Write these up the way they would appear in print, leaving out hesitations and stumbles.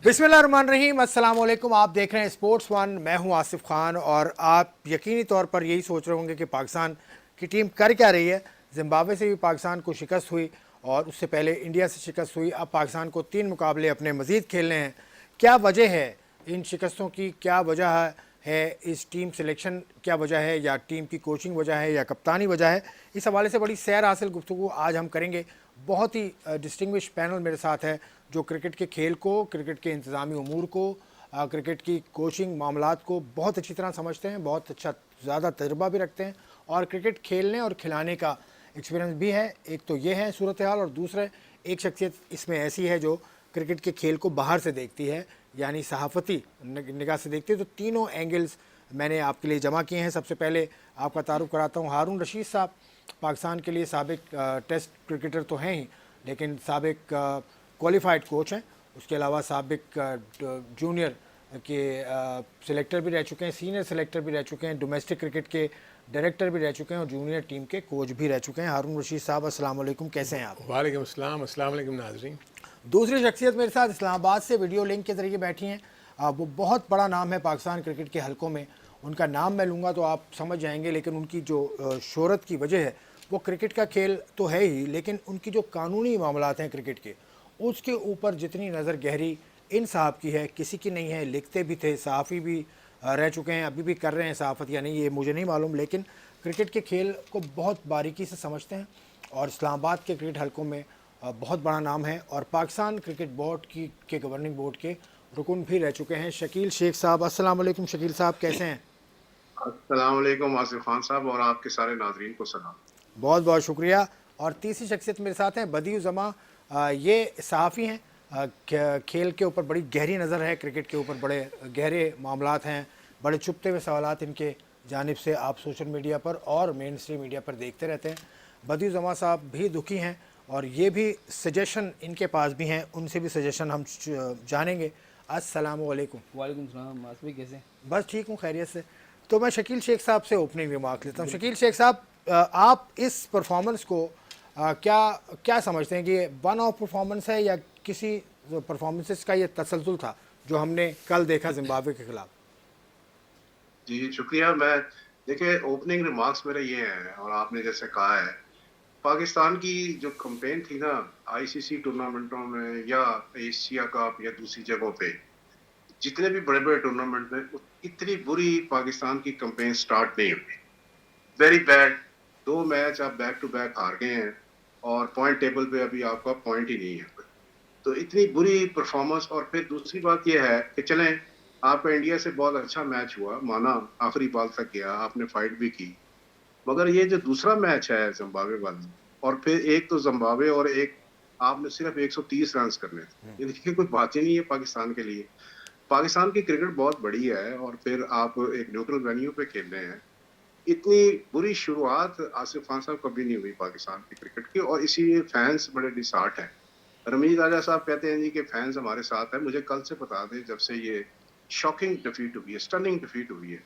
बिस्मिल्लाहिर्रहमानिर्रहीम, अस्सलाम वालेकुम। आप देख रहे हैं स्पोर्ट्स वन। मैं हूं आसिफ खान और आप यकीनी तौर पर यही सोच रहे होंगे कि पाकिस्तान की टीम कर क्या रही है। जिम्बाब्वे से भी पाकिस्तान को शिकस्त हुई और उससे पहले इंडिया से शिकस्त हुई। अब पाकिस्तान को 3 मुकाबले अपने मज़ीद खेलने हैं। क्या वजह है इन शिकस्तों की? क्या वजह है इस टीम सिलेक्शन? क्या वजह है, या टीम की कोचिंग वजह है, या कप्तानी वजह है? इस हवाले से बड़ी सैर हासिल गुफ्तगू आज हम करेंगे। बहुत ही डिस्टिंग्विश पैनल मेरे साथ है जो क्रिकेट के खेल को, क्रिकेट के इंतज़ामी उमूर को, क्रिकेट की कोचिंग मामलात को बहुत अच्छी तरह समझते हैं, बहुत अच्छा ज़्यादा तजुर्बा भी रखते हैं और क्रिकेट खेलने और खिलाने का एक्सपीरियंस भी है। एक तो ये है सूरत हाल, और दूसरा एक शख्सियत इसमें ऐसी है जो क्रिकेट के खेल को बाहर से देखती है, यानी सहाफ़ती निगाह से देखती है। तो तीनों एंगल्स मैंने आपके लिए जमा किए हैं। सबसे पहले आपका तारुफ कराता हूँ हारून रशीद साहब। पाकिस्तान के लिए साबिक टेस्ट क्रिकेटर तो हैं ही, लेकिन साबिक क्वालिफाइड कोच हैं। उसके अलावा साबिक जूनियर के सिलेक्टर भी रह चुके हैं, सीनियर सिलेक्टर भी रह चुके हैं, डोमेस्टिक क्रिकेट के डायरेक्टर भी रह चुके हैं और जूनियर टीम के कोच भी रह चुके हैं। हारून रशीद साहब, अस्सलाम वालेकुम, कैसे हैं आप? वालेकुम अस्सलाम, अस्सलाम वालेकुम नाज़रीन। दूसरी शख्सियत मेरे साथ इस्लामाबाद से वीडियो लिंक के ज़रिए बैठी हैं। वो बहुत बड़ा नाम है पाकिस्तान क्रिकेट के हलकों में। उनका नाम मैं लूँगा तो आप समझ जाएंगे, लेकिन उनकी जो शोहरत की वजह है वो क्रिकेट का खेल तो है ही, लेकिन उनकी जो कानूनी मामलात हैं क्रिकेट के, उसके ऊपर जितनी नज़र गहरी इन साहब की है किसी की नहीं है। लिखते भी थे, सहाफ़ी भी रह चुके हैं, अभी भी कर रहे हैं सहाफ़त या नहीं ये मुझे नहीं मालूम, लेकिन क्रिकेट के खेल को बहुत बारीकी से समझते हैं और इस्लामाबाद के क्रिकेट हलकों में बहुत बड़ा नाम है और पाकिस्तान क्रिकेट बोर्ड के गवर्निंग बोर्ड के रुकन भी रह चुके हैं। शकील शेख साहब, अस्सलाम वालेकुम। शकील साहब कैसे हैं? अस्सलाम वालेकुम आसिफ खान साहब और आपके सारे नाजरीन को सलाम। बहुत बहुत शुक्रिया। और तीसरी शख्सियत मेरे साथ हैं बदियू जमा। ये सहाफ़ी हैं। खेल के ऊपर बड़ी गहरी नज़र है, क्रिकेट के ऊपर बड़े गहरे मामलात हैं, बड़े छुपते हुए सवालात इनके जानिब से आप सोशल मीडिया पर और मेन स्ट्रीम मीडिया पर देखते रहते हैं। बदियू जमा साहब भी दुखी हैं और ये भी सजेशन इनके पास भी हैं, उनसे भी सजेशन हम जानेंगे। अस्सलाम वालेकुम। वालेकुम सलाम। आसफ़ी कैसे? बस ठीक हूँ, खैरियत से। तो मैं शकील शेख साहब से ओपनिंग रिमार्क लेता हूँ। शकील शेख साहब, आप इस परफॉर्मेंस को क्या क्या समझते हैं कि ये वन ऑफ परफॉर्मेंस है या किसी परफॉर्मेंसेस का ये तसलसल था जो हमने कल देखा जिम्बाब्वे के खिलाफ? जी शुक्रिया। मैं देखिए ओपनिंग रिमार्क्स मेरे ये हैं और आपने जैसे कहा है, पाकिस्तान की जो कंपेन थी ना आईसीसी टूर्नामेंटों में या एशिया कप या दूसरी जगहों पे, जितने भी बड़े बड़े टूर्नामेंट में इतनी बुरी पाकिस्तान की कंपेन स्टार्ट नहीं हुई। Very bad. 2 मैच आप बैक टू बैक हार गए हैं और पॉइंट टेबल पे अभी आपका पॉइंट ही नहीं है। तो इतनी बुरी परफॉर्मेंस। और फिर दूसरी बात यह है कि चलें, आपका इंडिया से बहुत अच्छा मैच हुआ, माना आखिरी बॉल तक गया, आपने फाइट भी की, मगर ये जो दूसरा मैच है जिम्बाब्वे वाला, और फिर एक तो जिम्बाब्वे और एक आपने सिर्फ 130 रन करने थे, ये देखिए कोई बात ही नहीं है पाकिस्तान के लिए। पाकिस्तान की क्रिकेट बहुत बड़ी है और फिर आप एक न्यूट्रल वेन्यू पे खेल रहे हैं। इतनी बुरी शुरुआत आसिफ खान साहब कभी नहीं हुई पाकिस्तान की क्रिकेट की, और इसीलिए फैंस बड़े डिसहार्ट हैं। रमीज राजा साहब कहते हैं जी कि फैंस हमारे साथ है। मुझे कल से बता दें, जब से ये शॉकिंग डिफीट हुई है, स्टनिंग डिफीट हुई है,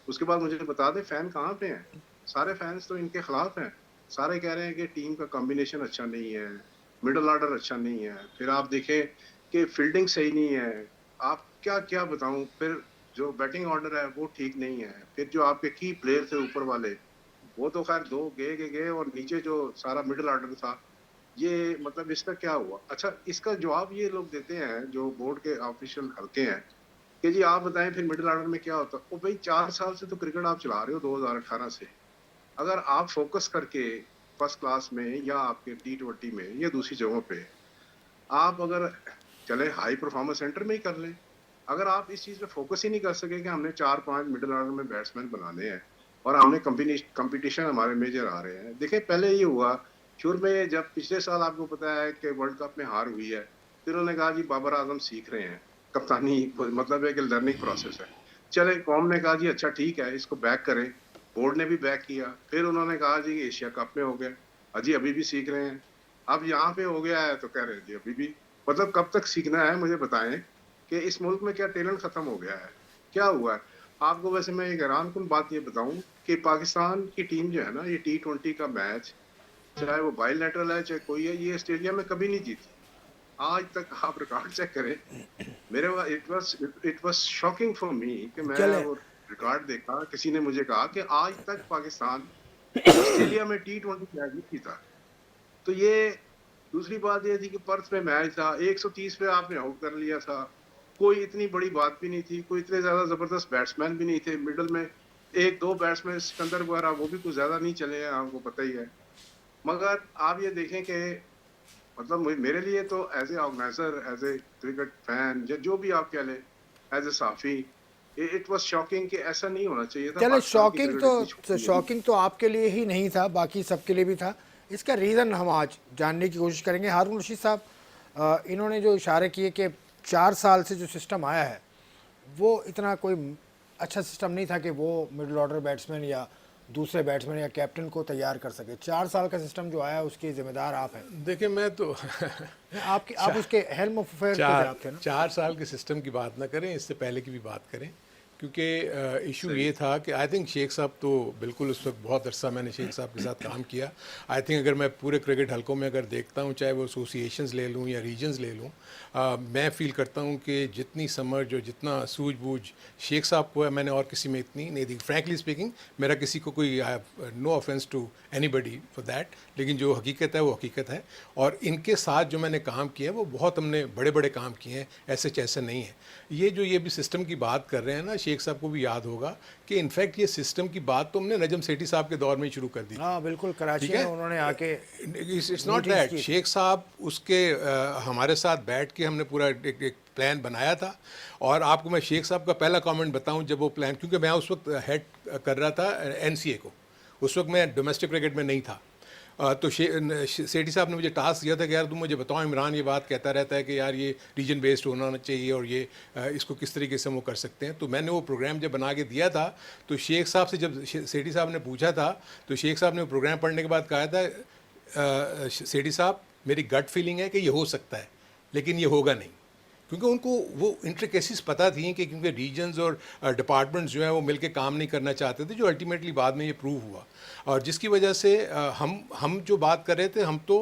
उसके बाद मुझे बता दें फैन कहाँ पे हैं। सारे फैंस तो इनके खिलाफ हैं। सारे कह रहे हैं कि टीम का कॉम्बिनेशन अच्छा नहीं है, मिडल ऑर्डर अच्छा नहीं है, फिर आप देखें कि फील्डिंग सही नहीं है। आप क्या क्या बताऊं, फिर जो बैटिंग ऑर्डर है वो ठीक नहीं है, फिर जो आपके की प्लेयर थे ऊपर वाले वो तो खैर दो गए, और नीचे जो सारा मिडिल ऑर्डर था, ये मतलब इसका क्या हुआ? अच्छा, इसका जवाब ये लोग देते हैं जो बोर्ड के ऑफिशियल हल्के हैं कि जी आप बताएं फिर मिडिल ऑर्डर में क्या होता। ओ भाई, 4 साल से तो क्रिकेट आप चला रहे हो, 2018 से। अगर आप फोकस करके फर्स्ट क्लास में या आपके T20 में या दूसरी जगहों पे आप अगर चले हाई परफॉर्मेंस सेंटर में ही कर लें। अगर आप इस चीज पे फोकस ही नहीं कर सके कि हमने 4-5 मिडिल ऑर्डर में बैट्समैन बनाने हैं और हमने कंपटीशन हमारे मेजर आ रहे हैं। देखिए पहले ये हुआ शुरू में, जब पिछले साल आपको पता है कि वर्ल्ड कप में हार हुई है, फिर उन्होंने कहा जी बाबर आजम सीख रहे हैं कप्तानी, मतलब है कि लर्निंग प्रोसेस है। चले कौम ने कहा जी अच्छा ठीक है इसको बैक करें, बोर्ड ने भी बैक किया। फिर उन्होंने कहा जी एशिया कप में हो गया, अजी अभी भी सीख रहे हैं। अब यहाँ पे हो गया है तो कह रहे हैं जी अभी भी। मतलब कब तक सीखना है मुझे बताएं कि इस मुल्क में क्या टैलेंट खत्म हो गया है, क्या हुआ है आपको? वैसे मैं एक हैरान कुन बात ये बताऊं कि पाकिस्तान की टीम जो है ना, ये T20 का मैच, चाहे वो बाइलेटरल है चाहे कोई है, ये स्टेडियम में कभी नहीं जीती। आज तक आप रिकॉर्ड चेक करें, मेरे it was shocking for me कि मैं चले वो रिकॉर्ड देखा, किसी ने मुझे कहा कि आज तक पाकिस्तान ऑस्ट्रेलिया में T20 मैच नहीं जीता। तो ये दूसरी बात ये थी कि पर्थ में मैच था, 130 पे आपने आउट कर लिया था, कोई इतनी बड़ी बात भी नहीं थी, कोई इतने ज्यादा जबरदस्त बैट्समैन भी नहीं थे मिडल में, एक दो बैट्समैन सिकंदर वगैरह वो भी कुछ ज्यादा नहीं चले हैं, आपको पता ही है। मगर आप ये देखें कि मतलब मेरे लिए तो as a organizer, as a cricket fan, जो भी आप कह लें, एज ए साफी, इट वाज शॉकिंग कि ऐसा नहीं होना चाहिए था। चले, पाकिस्तान की शॉकिंग क्रिकेट इतनी तो छोटी है। शॉकिंग तो आपके लिए ही नहीं था, बाकी सबके लिए भी था। इसका रीज़न हम आज जानने की कोशिश करेंगे। हारून रशीद साहब, इन्होंने जो इशारे किए कि 4 साल से जो सिस्टम आया है वो इतना कोई अच्छा सिस्टम नहीं था कि वो मिडिल ऑर्डर बैट्समैन या दूसरे बैट्समैन या कैप्टन को तैयार कर सके। 4 साल का सिस्टम जो आया उसके जिम्मेदार आप हैं। देखिए मैं तो आप उसके हेल्म ऑफ अफेयर पे आप थे ना। 4 साल के सिस्टम की बात ना करें, इससे पहले की भी बात करें, क्योंकि इशू ये था कि आई थिंक शेख साहब तो बिल्कुल उस वक्त बहुत अरसा मैंने शेख साहब के साथ काम किया। आई थिंक अगर मैं पूरे क्रिकेट हलकों में अगर देखता हूँ, चाहे वो एसोसिएशंस ले लूँ या रीजन्स ले लूँ, मैं फील करता हूँ कि जितनी समझ और जितना सूझबूझ शेख साहब को है, मैंने और किसी में इतनी नहीं देखी। फ्रैंकली स्पीकिंग, मेरा किसी को कोई no offence to anybody for that, लेकिन जो हकीकत है वो हकीकत है। और इनके साथ जो मैंने काम किया है वो बहुत हमने बड़े बड़े काम किए हैं, ऐसे नहीं है। ये भी सिस्टम की बात कर रहे हैं ना, शेख साहब को भी याद होगा कि इनफैक्ट ये सिस्टम की बात तो हमने नजम सेठी साहब के दौर में ही शुरू कर दी। हाँ बिल्कुल, कराची ठीक है, में उन्होंने आके इट्स नॉट दैट शेख साहब उसके हमारे साथ बैठ के हमने पूरा एक प्लान बनाया था। और आपको मैं शेख साहब का पहला कमेंट बताऊं, जब वो प्लान, क्योंकि मैं उस वक्त हेड कर रहा था एनसीए को, उस वक्त मैं डोमेस्टिक क्रिकेट में नहीं था। तो सेठी साहब ने मुझे टास्क दिया था कि यार तुम मुझे बताओ, इमरान ये बात कहता रहता है कि यार ये रीजन बेस्ड होना चाहिए और ये इसको किस तरीके से हम वो कर सकते हैं। तो मैंने वो प्रोग्राम जब बना के दिया था, तो शेख साहब से जब सेठी साहब ने पूछा था, तो शेख साहब ने वो प्रोग्राम पढ़ने के बाद कहा था, सेठी साहब मेरी गट फीलिंग है कि ये हो सकता है लेकिन ये होगा नहीं, क्योंकि उनको वो इंट्रिकेसीज पता थी कि क्योंकि रीजन्स और डिपार्टमेंट्स जो है वो मिलके काम नहीं करना चाहते थे, जो अल्टीमेटली बाद में ये प्रूव हुआ। और जिसकी वजह से हम जो बात कर रहे थे, हम तो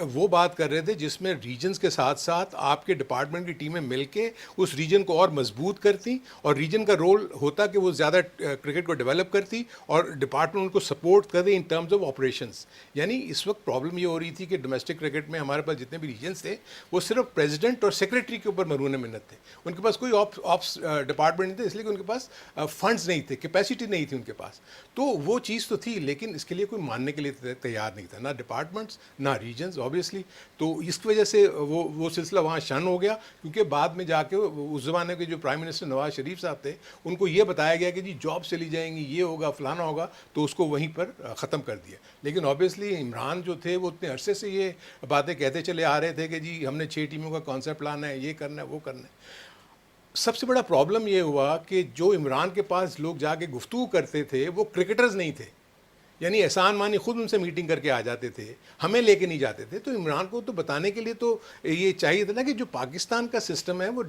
वो बात कर रहे थे जिसमें रीजन्स के साथ साथ आपके डिपार्टमेंट की टीमें मिलके उस रीजन को और मजबूत करती, और रीजन का रोल होता कि वो ज़्यादा क्रिकेट को डेवलप करती और डिपार्टमेंट उनको सपोर्ट कर दे इन टर्म्स ऑफ ऑपरेशंस। यानी इस वक्त प्रॉब्लम ये हो रही थी कि डोमेस्टिक क्रिकेट में हमारे पास जितने भी रीजन्स थे वो सिर्फ प्रेसिडेंट और सेक्रेटरी के ऊपर मरूने मिन्नत थे। उनके पास कोई ऑप्स डिपार्टमेंट नहीं थे, इसलिए कि उनके पास फंड्स नहीं थे, कैपेसिटी नहीं थी उनके पास। तो वो चीज़ तो थी, लेकिन इसके लिए कोई मानने के लिए तैयार नहीं था, ना डिपार्टमेंट्स ना रीजन्स ऑब्वियसली। तो इसकी वजह से वो सिलसिला वहाँ शन हो गया, क्योंकि बाद में जाके उस ज़माने के जो प्राइम मिनिस्टर नवाज शरीफ साहब थे, उनको ये बताया गया कि जी जॉब चली जाएंगी, ये होगा फलाना होगा, तो उसको वहीं पर ख़त्म कर दिया। लेकिन ऑब्वियसली इमरान जो थे वो उतने अरसे से ये बातें कहते चले आ रहे थे कि जी हमने 6 टीमों का कॉन्सेप्ट लाना है, ये करना है, वो करना है। सबसे बड़ा प्रॉब्लम ये हुआ कि जो इमरान के पास लोग जाके गुफ्तगू करते थे वो क्रिकेटर्स नहीं थे, यानी एहसान मानी खुद उनसे मीटिंग करके आ जाते थे, हमें लेके नहीं जाते थे। तो इमरान को तो बताने के लिए तो ये चाहिए था ना कि जो पाकिस्तान का सिस्टम है वो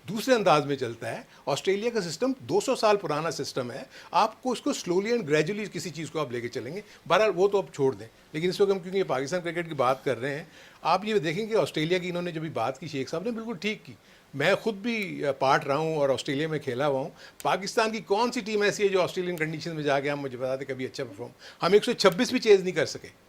दूसरे अंदाज में चलता है। ऑस्ट्रेलिया का सिस्टम 200 साल पुराना सिस्टम है, आपको उसको स्लोली एंड ग्रेजुअली किसी चीज़ को आप लेके चलेंगे। बहरहाल वो तो आप छोड़ दें, लेकिन इस वक्त हम क्योंकि पाकिस्तान क्रिकेट की बात कर रहे हैं, आप ये देखेंगे ऑस्ट्रेलिया की इन्होंने जब भी बात की, शेख साहब ने बिल्कुल ठीक की। मैं खुद भी पार्ट रहा हूँ और ऑस्ट्रेलिया में खेला हुआ हूँ। पाकिस्तान की कौन सी टीम ऐसी है जो ऑस्ट्रेलियन कंडीशन में जाके हम मुझे बताते कभी अच्छा परफॉर्म, हम 126 भी चेज़ नहीं कर सके।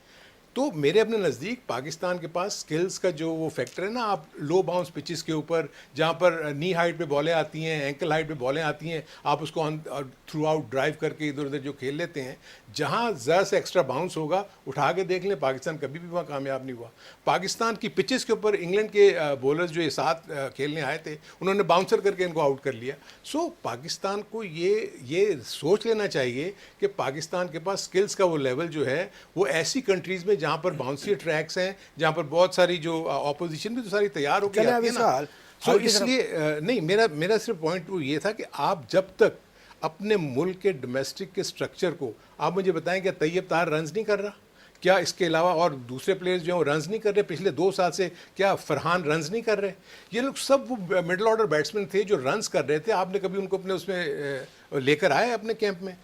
तो मेरे अपने नज़दीक पाकिस्तान के पास स्किल्स का जो वो फैक्टर है ना, आप लो बाउंस पिचेस के ऊपर जहाँ पर नी हाइट पे बॉलें आती हैं, एंकल हाइट पे बॉलें आती हैं, आप उसको थ्रू आउट ड्राइव करके इधर उधर जो खेल लेते हैं, जहाँ ज़रा से एक्स्ट्रा बाउंस होगा उठा के देख लें, पाकिस्तान कभी भी वहाँ कामयाब नहीं हुआ। पाकिस्तान की पिचेस के ऊपर इंग्लैंड के बॉलर्स जो ये साथ खेलने आए थे, उन्होंने बाउंसर करके इनको आउट कर लिया। सो पाकिस्तान को ये सोच लेना चाहिए कि पाकिस्तान के पास स्किल्स का वो लेवल जो है वो ऐसी कंट्रीज़ में जहाँ पर बाउंसी ट्रैक्स हैं, जहाँ पर बहुत सारी जो ऑपोजिशन भी तो सारी तैयार हो गई आती है ना। सो इसलिए नहीं, मेरा सिर्फ पॉइंट वो ये था कि आप जब तक अपने मुल्क के डोमेस्टिक के स्ट्रक्चर को, आप मुझे बताएं क्या तैयब तार रन्स नहीं कर रहा? क्या इसके अलावा और दूसरे प्लेयर्स जो हैं वो रन्स नहीं कर रहे? पिछले 2 साल से क्या फरहान रन्स नहीं कर रहे? ये लोग सब वो मिडल ऑर्डर बैट्समैन थे जो रन्स कर रहे थे। आपने कभी उनको अपने उसमें लेकर आए अपने कैंप में?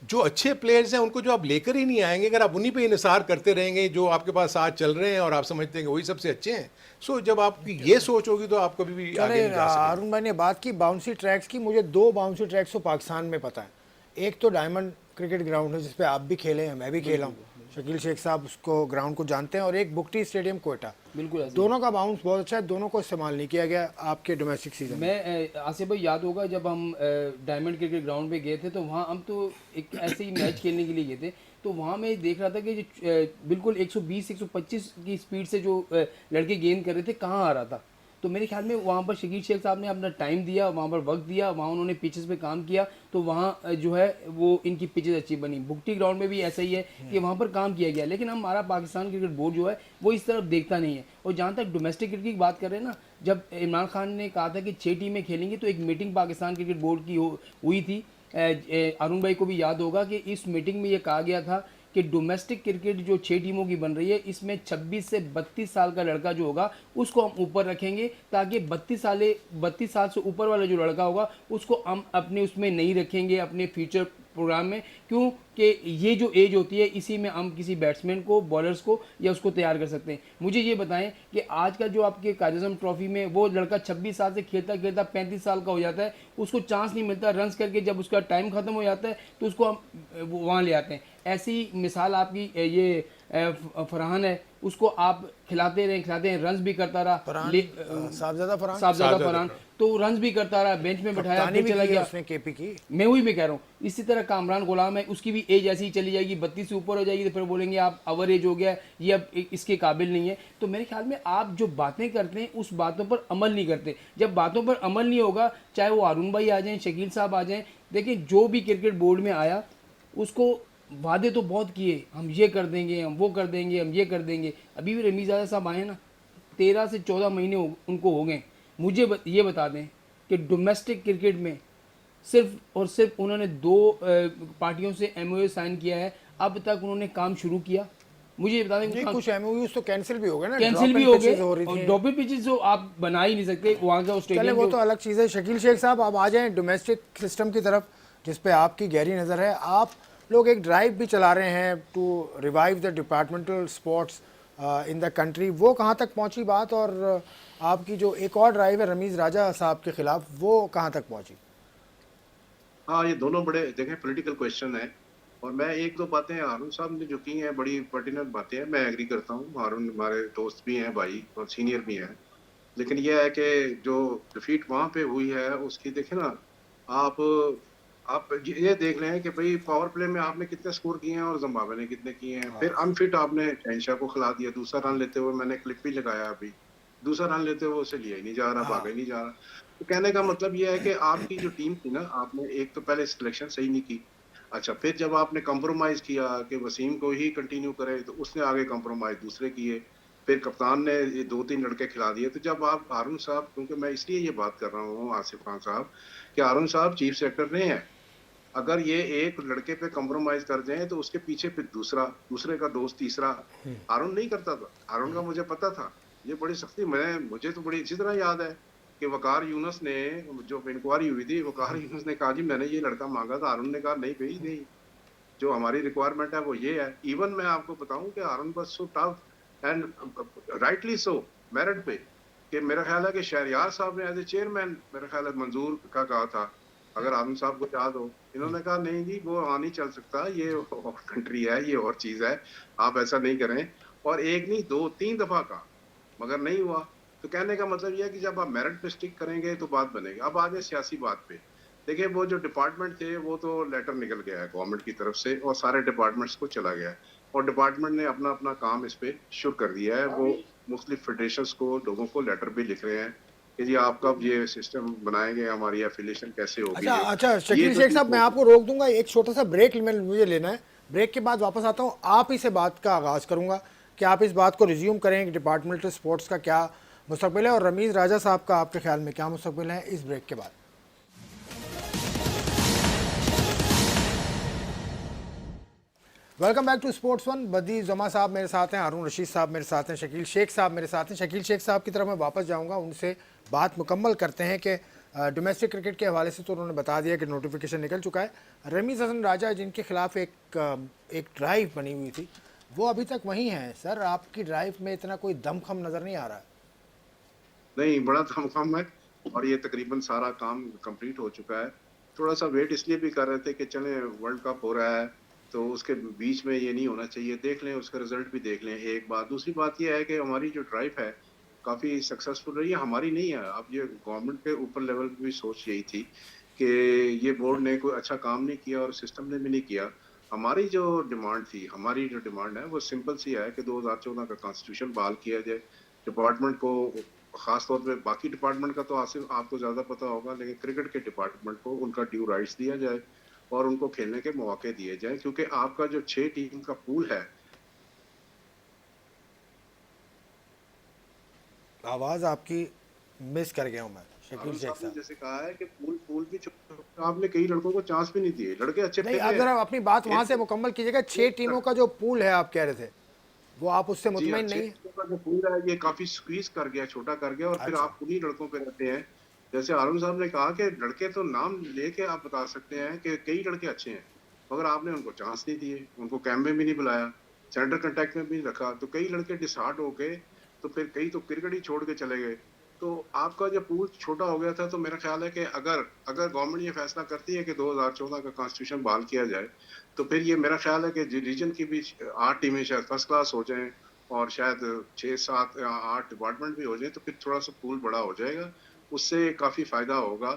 जो अच्छे प्लेयर्स हैं उनको जो आप लेकर ही नहीं आएंगे, अगर आप उन्हीं पे इन्हिसार करते रहेंगे जो आपके पास आज चल रहे हैं और आप समझते हैं कि वही सबसे अच्छे हैं, सो जब आपकी ये सोच होगी तो आप कभी भी आगे चले नहीं जा सकते। अरुण भाई ने बात की बाउंसी ट्रैक्स की, मुझे 2 बाउंसी ट्रैक्स तो पाकिस्तान में पता है। एक तो डायमंड क्रिकेट ग्राउंड है जिसपे आप भी खेले हैं, मैं भी खेला हूँ, शकील शेख साहब उसको ग्राउंड को जानते हैं, और एक बुकटी स्टेडियम कोयटा। बिल्कुल दोनों का बाउंस बहुत अच्छा है, दोनों को इस्तेमाल नहीं किया गया आपके डोमेस्टिक सीजन में। मैं आसिफ भाई याद होगा जब हम डायमंड क्रिकेट ग्राउंड पे गए थे तो वहाँ हम तो एक ऐसे ही मैच खेलने के लिए गए थे, तो वहाँ मैं देख रहा था कि जो बिल्कुल 120-125 की स्पीड से जो लड़के गेंद कर रहे थे कहाँ आ रहा था। तो मेरे ख्याल में वहाँ पर शकील शेख साहब ने अपना टाइम दिया, वहाँ पर वक्त दिया, वहाँ उन्होंने पिचेस पे काम किया, तो वहाँ जो है वो इनकी पिचेस अच्छी बनी। बुकटी ग्राउंड में भी ऐसा ही है कि वहाँ पर काम किया गया, लेकिन हमारा पाकिस्तान क्रिकेट बोर्ड जो है वो इस तरफ देखता नहीं है। और जहाँ तक डोमेस्टिक क्रिकेट की बात कर रहे हैं ना, जब इमरान खान ने कहा था कि 6 टीमें खेलेंगी तो एक मीटिंग पाकिस्तान क्रिकेट बोर्ड की हुई थी। अरुण भाई को भी याद होगा कि इस मीटिंग में ये कहा गया था कि डोमेस्टिक क्रिकेट जो 6 टीमों की बन रही है इसमें 26 से 32 साल का लड़का जो होगा उसको हम ऊपर रखेंगे, ताकि 32 साल से ऊपर वाला जो लड़का होगा उसको हम अपने उसमें नहीं रखेंगे अपने फ्यूचर प्रोग्राम में, क्योंकि ये जो एज होती है इसी में हम किसी बैट्समैन को, बॉलर्स को या उसको तैयार कर सकते हैं। मुझे ये बताएं कि आज का जो आपके कायद-ए-आज़म ट्रॉफी में वो लड़का 26 साल से खेलता खेलता 35 साल का हो जाता है, उसको चांस नहीं मिलता रन्स करके, जब उसका टाइम खत्म हो जाता है तो उसको हम वहाँ ले आते हैं। ऐसी मिसाल आपकी ये फरहान है, उसको आप खिलाते हैं, रन्स भी करता रहा, साहबजादा फरहान तो रन्स भी करता रहा, बेंच में बैठाया फिर चला गया, उसने केपी की। मैं वही मैं कह रहा हूँ। इसी तरह कामरान गुलाम है, उसकी भी एज ऐसी ही चली जाएगी, 32 से ऊपर हो जाएगी तो फिर बोलेंगे आप ओवर एज हो गया, ये अब इसके काबिल नहीं है। तो मेरे ख्याल में आप जो बातें करते हैं उस बातों पर अमल नहीं करते। जब बातों पर अमल नहीं होगा, चाहे वो अरुण भाई आ जाएं, शकील साहब आ जाएं, देखिए जो भी क्रिकेट बोर्ड में आया उसको वादे तो बहुत किए, हम ये कर देंगे, हम वो कर देंगे, हम ये कर देंगे। अभी भी रमीज़ साहब आए ना, 13 से 14 महीने उनको हो गए। मुझे ये बता दें कि डोमेस्टिक क्रिकेट में सिर्फ और सिर्फ उन्होंने 2 पार्टियों से MOU साइन किया है, अब तक उन्होंने काम शुरू किया। मुझे ये बता दें कुछ MOUs तो कैंसिल भी हो गए ना, कैंसिल भी हो गए, और ड्रॉपिंग पिचेस जो आप बना ही नहीं सकते वहाँ का स्टेडियम, वो तो अलग चीज़ है। शकील शेख साहब आप आ जाएं डोमेस्टिक सिस्टम की तरफ जिस पे आपकी गहरी नज़र है। आप लोग एक ड्राइव भी चला रहे हैं to revive the departmental sports in the country, वो कहाँ तक पहुँची बात, और आपकी जो एक और ड्राइव है रमीज़ राजा साहब के खिलाफ वो कहाँ तक पहुँची? हाँ, ये दोनों बड़े देखें पॉलिटिकल क्वेश्चन है, और मैं एक दो बातें हारून साहब ने जो की हैं बड़ी पर्टिनेंट बातें हैं, मैं एग्री करता हूँ। हारून हमारे दोस्त भी हैं, भाई और सीनियर भी हैं, लेकिन यह है कि जो डिफीट वहाँ पे हुई है उसकी देखें ना, आप ये देख रहे हैं कि भाई पावर प्ले में आपने कितने स्कोर किए हैं और जिम्बाब्वे ने कितने किए हैं। फिर अनफिट आपने शहनशाह को खिला दिया, दूसरा रन लेते हुए मैंने क्लिप भी लगाया, अभी दूसरा रन लेते हुए उसे लिया ही नहीं जा रहा, भागा ही नहीं जा रहा। तो कहने का मतलब ये है कि आपकी जो टीम थी ना, आपने एक तो पहले सिलेक्शन सही नहीं की, अच्छा फिर जब आपने कंप्रोमाइज किया कि वसीम को ही कंटिन्यू करे तो उसने आगे कंप्रोमाइज दूसरे किए, फिर कप्तान ने ये 2-3 लड़के खिला दिए। तो जब आप हारून साहब, क्योंकि मैं इसलिए ये बात कर रहा हूँ आसिफ खान साहब कि हारून साहब चीफ सेक्रेटरी हैं, अगर ये एक लड़के पे कंप्रोमाइज कर जाए तो उसके पीछे फिर दूसरे का दोस्त तीसरा। हारून नहीं करता था, हारून का मुझे पता था, ये बड़ी सख्ती, मुझे तो बड़ी अच्छी तरह याद है कि वकार यूनुस ने जो इंक्वायरी हुई थी, वकार यूनुस ने कहा जी मैंने ये लड़का मांगा था, हारून ने कहा नहीं भाई नहीं, जो हमारी रिक्वायरमेंट है वो ये है। इवन मैं आपको बताऊं कि हारून बस so tough and rightly so merit पे, कि मेरा ख्याल है कि शहरयार साहब ने एज ए चेयरमैन मेरा ख्याल है मंजूर का कहा था, अगर हारून साहब को याद हो, इन्होंने कहा नहीं जी वो नहीं चल सकता, ये और कंट्री है, ये और चीज है, आप ऐसा नहीं करें। और एक नहीं 2-3 दफा का, मगर नहीं हुआ। तो कहने का मतलब यह है कि जब आप मेरिट पे स्टिक करेंगे तो बात बनेगी। अब आ जाए सियासी बात पे, देखिए वो जो डिपार्टमेंट थे वो तो लेटर निकल गया है गवर्नमेंट की तरफ से और सारे डिपार्टमेंट्स को चला गया है, और डिपार्टमेंट ने अपना अपना काम इस पे शुरू कर दिया है। वो मुख्तलिफ फेडरेशंस को, लोगों को लेटर भी लिख रहे हैं कि जी आपका ये सिस्टम बनाएंगे, हमारी एफिलिएशन कैसे होगी। अच्छा शकील शेख साहब मैं आपको रोक दूंगा, एक छोटा सा ब्रेक मुझे लेना है, ब्रेक के बाद वापस आता हूँ। आप ही से बात का आगाज़ करूँगा कि आप इस बात को रिज्यूम करें कि डिपार्टमेंटल स्पोर्ट्स का क्या मुस्तकबिल है और रमीज़ राजा साहब का आपके ख्याल में क्या मुस्तकबिल है, इस ब्रेक के बाद। Welcome back to sports one. Badi Zama साहब मेरे साथ हैं, हारून रशीद साहब मेरे साथ हैं, शकील शेख साहब मेरे साथ हैं। शकील शेख साहब की तरफ मैं वापस जाऊंगा, उनसे बात मुकम्मल करते हैं कि डोमेस्टिक क्रिकेट के हवाले से तो उन्होंने बता दिया कि नोटिफिकेशन निकल चुका है। रमीज़ हसन राजा जिनके खिलाफ एक ड्राइव बनी हुई थी, वो अभी तक वहीं है। सर, आपकी ड्राइव में इतना कोई दमखम नज़र नहीं आ रहा है। नहीं, बड़ा काम है और ये तकरीबन सारा काम कंप्लीट हो चुका है। थोड़ा सा वेट इसलिए भी कर रहे थे कि चलें वर्ल्ड कप हो रहा है तो उसके बीच में ये नहीं होना चाहिए, देख लें उसका रिजल्ट भी देख लें एक बात। दूसरी बात ये है कि हमारी जो ड्राइव है काफ़ी सक्सेसफुल रही है, हमारी नहीं है। अब ये गवर्नमेंट के ऊपर लेवल पे भी सोच यही थी कि ये बोर्ड ने कोई अच्छा काम नहीं किया और सिस्टम ने भी नहीं किया। हमारी जो डिमांड थी, हमारी जो डिमांड है वो सिंपल सी है कि 2014 का कॉन्स्टिट्यूशन बहाल किया जाए। डिपार्टमेंट को, खास तौर पे बाकी डिपार्टमेंट का तो आसिफ आपको ज़्यादा पता होगा, लेकिन क्रिकेट के डिपार्टमेंट को उनका ड्यू राइट्स दिया जाए और उनको खेलने के मौके दिए जाए, क्योंकि आपका जो 6 टीम का पूल है। आवाज़ आपकी मिस कर गया हूँ मैं, शकील शेख आपने साहब। जैसे कहा है कि पूल भी आपने कई लड़कों को चांस भी नहीं दिए, लड़के अच्छे नहीं, खेले आप हैं। ज़रा अपनी बात वहाँ से मुकम्मल कीजिएगा। 6 टीमों का जो पूल है आप कह रहे थे, वो आप उससे जी, मुतमईन अच्छे नहीं है? लड़कों का जो पूल है ये काफी स्क्वीज कर गया, छोटा कर गया और फिर अच्छा। आप उन्हीं लड़कों पे रहते हैं। जैसे आलम साहब ने कहा कि लड़के तो नाम लेके आप बता सकते हैं कि कई लड़के अच्छे हैं, मगर आपने उनको चांस नहीं दिए, उनको कैंप में भी नहीं बुलाया, सेंटर कांटेक्ट में भी नहीं रखा, तो कई लड़के डिसहार्ट हो गए, तो फिर कई तो क्रिकेट ही छोड़ के चले गए। तो आपका जब पूल छोटा हो गया था, तो मेरा ख्याल है कि अगर अगर गवर्नमेंट ये फैसला करती है कि 2014 का कॉन्स्टिट्यूशन बहाल किया जाए, तो फिर ये मेरा ख्याल है कि रीजन की भी 8 टीमें शायद फर्स्ट क्लास हो जाएं और शायद 6, 7 या 8 डिपार्टमेंट भी हो जाए, तो फिर थोड़ा सा पूल बड़ा हो जाएगा, उससे काफी फायदा होगा।